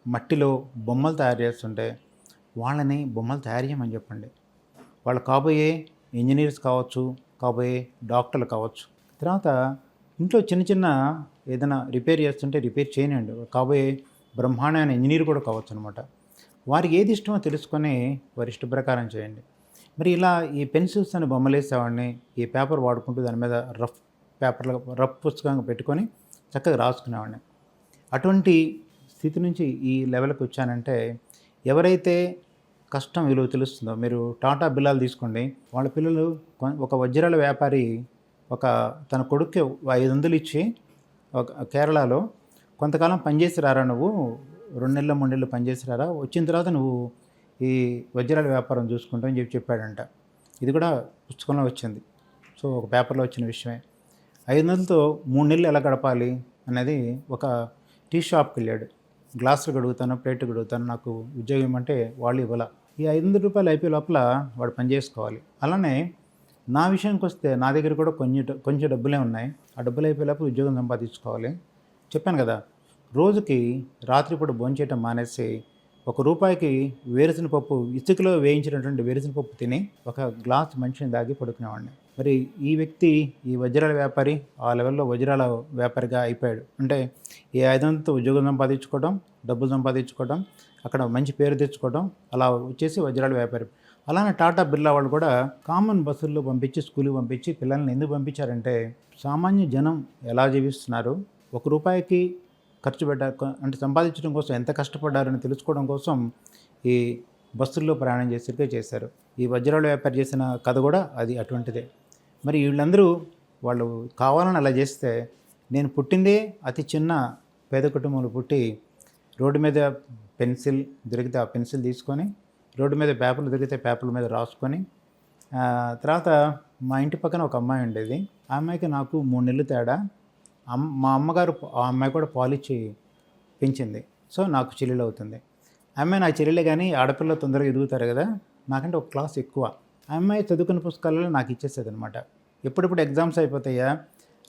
మట్టిలో బొమ్మలు తయారు చేస్తుంటే వాళ్ళని బొమ్మలు తయారు చేయమని చెప్పండి. వాళ్ళు కాబోయే ఇంజనీర్స్ కావచ్చు, కాబోయే డాక్టర్లు కావచ్చు. తర్వాత ఇంట్లో చిన్న చిన్న ఏదైనా రిపేర్ చేస్తుంటే రిపేర్ చేయనండి, కాబోయే బ్రహ్మాండమైన ఇంజనీర్ కూడా కావచ్చు అనమాట. వారికి ఏది ఇష్టమో తెలుసుకొని వారి ఇష్ట ప్రకారం చేయండి. మరి ఇలా ఈ పెన్సిల్స్ అని బొమ్మలు వేసేవాడిని, ఈ పేపర్ వాడుకుంటూ దాని మీద రఫ్ పుస్తకంగా పెట్టుకొని చక్కగా రాసుకునేవాడిని. అటువంటి స్థితి నుంచి ఈ లెవెల్కి వచ్చానంటే, ఎవరైతే కష్టం విలువ తెలుస్తుందో, మీరు టాటా బిర్లాలు తీసుకోండి, వాళ్ళ పిల్లలు ఒక వజ్రాల వ్యాపారి తన కొడుక్కి 500 ఇచ్చి ఒక కేరళలో కొంతకాలం పనిచేసి రారా, నువ్వు 2 నెలలు 3 నెలలు పనిచేసి రారా, వచ్చిన తర్వాత నువ్వు ఈ వజ్రాల వ్యాపారం చూసుకుంటావు అని చెప్పాడంట. ఇది కూడా పుస్తకంలో వచ్చింది. సో ఒక పేపర్లో వచ్చిన విషయమే. 500తో 3 నెలలు ఎలా గడపాలి అనేది ఒక టీ షాప్కి వెళ్ళాడు. గ్లాసులు గడుగుతాను, ప్లేట్లు గడుగుతాను, నాకు ఉద్యోగం ఇవ్వమంటే వాళ్ళు ఇవ్వాల. ఈ 500 రూపాయలు అయిపోయే లోపల వాడు పని చేసుకోవాలి. అలానే నా విషయానికి వస్తే నా దగ్గర కూడా కొంచెం డబ్బులే ఉన్నాయి. ఆ డబ్బులు అయిపోయే లోపల ఉద్యోగం సంపాదించుకోవాలి. చెప్పాను కదా, రోజుకి రాత్రిపూట భోంచేయటం మానేసి ₹1 వేరుశనగ పప్పు, ఇసుకలో వేయించినటువంటి వేరుశనగ పప్పు తిని ఒక గ్లాస్ మంచిని దాగి పడుకునేవాడిని. మరి ఈ వ్యక్తి, ఈ వజ్రాల వ్యాపారి ఆ లెవెల్లో వజ్రాల వ్యాపారిగా అయిపోయాడు. అంటే ఈ 500తో ఉద్యోగం సంపాదించుకోవడం, డబ్బులు సంపాదించుకోవడం, అక్కడ మంచి పేరు తెచ్చుకోవడం, అలా వచ్చేసి వజ్రాల వ్యాపారి. అలానే టాటా బిర్లా వాళ్ళు కూడా కామన్ బస్సుల్లో పంపించి, స్కూల్కి పంపించి పిల్లల్ని ఎందుకు పంపించారంటే, సామాన్య జనం ఎలా జీవిస్తున్నారు, ₹1 ఖర్చు అంటే సంపాదించడం కోసం ఎంత కష్టపడ్డారని తెలుసుకోవడం కోసం ఈ బస్సుల్లో ప్రయాణం చేశారు. ఈ వజ్రాల వ్యాపారి చేసిన కథ కూడా అది అటువంటిదే. మరి వీళ్ళందరూ వాళ్ళు కావాలని అలా చేస్తే, నేను పుట్టిందే అతి చిన్న పేద కుటుంబంలో పుట్టి, రోడ్డు మీద పెన్సిల్ దొరికితే ఆ పెన్సిల్ తీసుకొని, రోడ్డు మీద పేపర్లు దొరికితే పేపర్ల మీద రాసుకొని, తర్వాత మా ఇంటి పక్కన ఒక అమ్మాయి ఉండేది. ఆ అమ్మాయికి నాకు 3 నెలలు తేడా. మా అమ్మగారు ఆ అమ్మాయి కూడా పాలిచ్చి పెంచింది. సో నాకు చెల్లెలు అవుతుంది. ఆ అమ్మాయి నా చెల్లెలే, కానీ ఆడపిల్ల తొందరగా ఎదుగుతారు కదా, నాకంటే ఒక క్లాస్ ఎక్కువ. ఆ అమ్మాయి చదువుకున్న పుస్తకాలలో నాకు ఇచ్చేసేది అనమాట. ఎప్పుడెప్పుడు ఎగ్జామ్స్ అయిపోతాయా,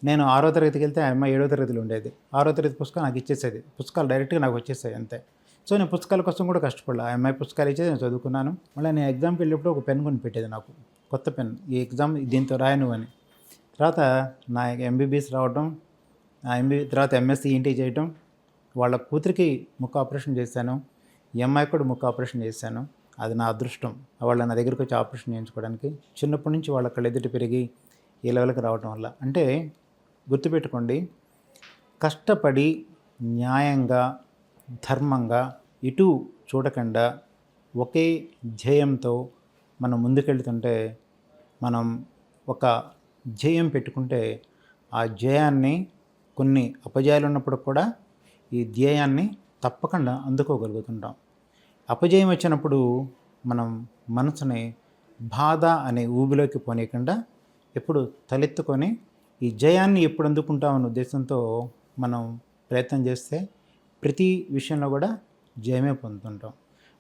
నేను 6వ తరగతికి వెళ్తే ఆ అమ్మాయి 7వ తరగతిలో ఉండేది. 6వ తరగతి పుస్తకం నాకు ఇచ్చేసేది. పుస్తకాలు డైరెక్ట్గా నాకు వచ్చేసాయి అంతే. సో నేను పుస్తకాల కోసం కూడా కష్టపడలే. ఆ అమ్మాయి పుస్తకాలు ఇచ్చేది, నేను చదువుకున్నాను. మళ్ళీ నేను ఎగ్జామ్కి వెళ్ళినప్పుడు ఒక పెన్ కొని పెట్టేది నాకు, కొత్త పెన్, ఈ ఎగ్జామ్ దీంతో రాయను అని. తర్వాత నా MBBS రావడం, తర్వాత MSc ENT చేయటం, వాళ్ళ కూతురికి ముక్కు ఆపరేషన్ చేశాను, ఈ అమ్మాయి కూడా ముక్కు ఆపరేషన్ చేశాను. అది నా అదృష్టం. వాళ్ళ నా దగ్గరికి వచ్చి ఆపరేషన్ చేయించుకోవడానికి. చిన్నప్పటి నుంచి వాళ్ళ కళ్ళెదుట పెరిగి ఈ లెవెల్కి రావడం వల్ల. అంటే గుర్తుపెట్టుకోండి, కష్టపడి న్యాయంగా, ధర్మంగా, ఇటు చూడకుండా ఒకే ధ్యేయంతో మనం ముందుకెళ్తుంటే, మనం ఒక ధ్యేయం పెట్టుకుంటే ఆ ధ్యేయాన్ని, కొన్ని అపజయాలు ఉన్నప్పుడు కూడా ఈ ధ్యేయాన్ని తప్పకుండా అందుకోగలుగుతుంటాం. అపజయం వచ్చినప్పుడు మనం మనసుని బాధ అనే ఊబిలోకి పోనీయకుండా ఎప్పుడు తలెత్తుకొని ఈ జయాన్ని ఎప్పుడు అందుకుంటామనే ఉద్దేశంతో మనం ప్రయత్నం చేస్తే ప్రతి విషయంలో కూడా జయమే పొందుతుంటాం.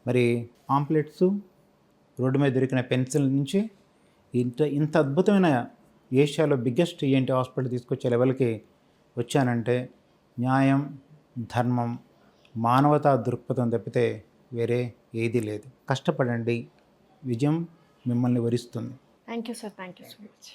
మరి పాంప్లెట్స్, రోడ్డు మీద దొరికిన పెన్సిల్ నుంచి ఇంత అద్భుతమైన ఏషియాలో బిగ్గెస్ట్ ENT హాస్పిటల్ తీసుకొచ్చే లెవెల్కి వచ్చానంటే న్యాయం, ధర్మం, మానవతా దృక్పథం తప్పితే వేరే ఏదీ లేదు. కష్టపడండి, విజయం మిమ్మల్ని వరిస్తుంది. Thank you sir, thank you so much.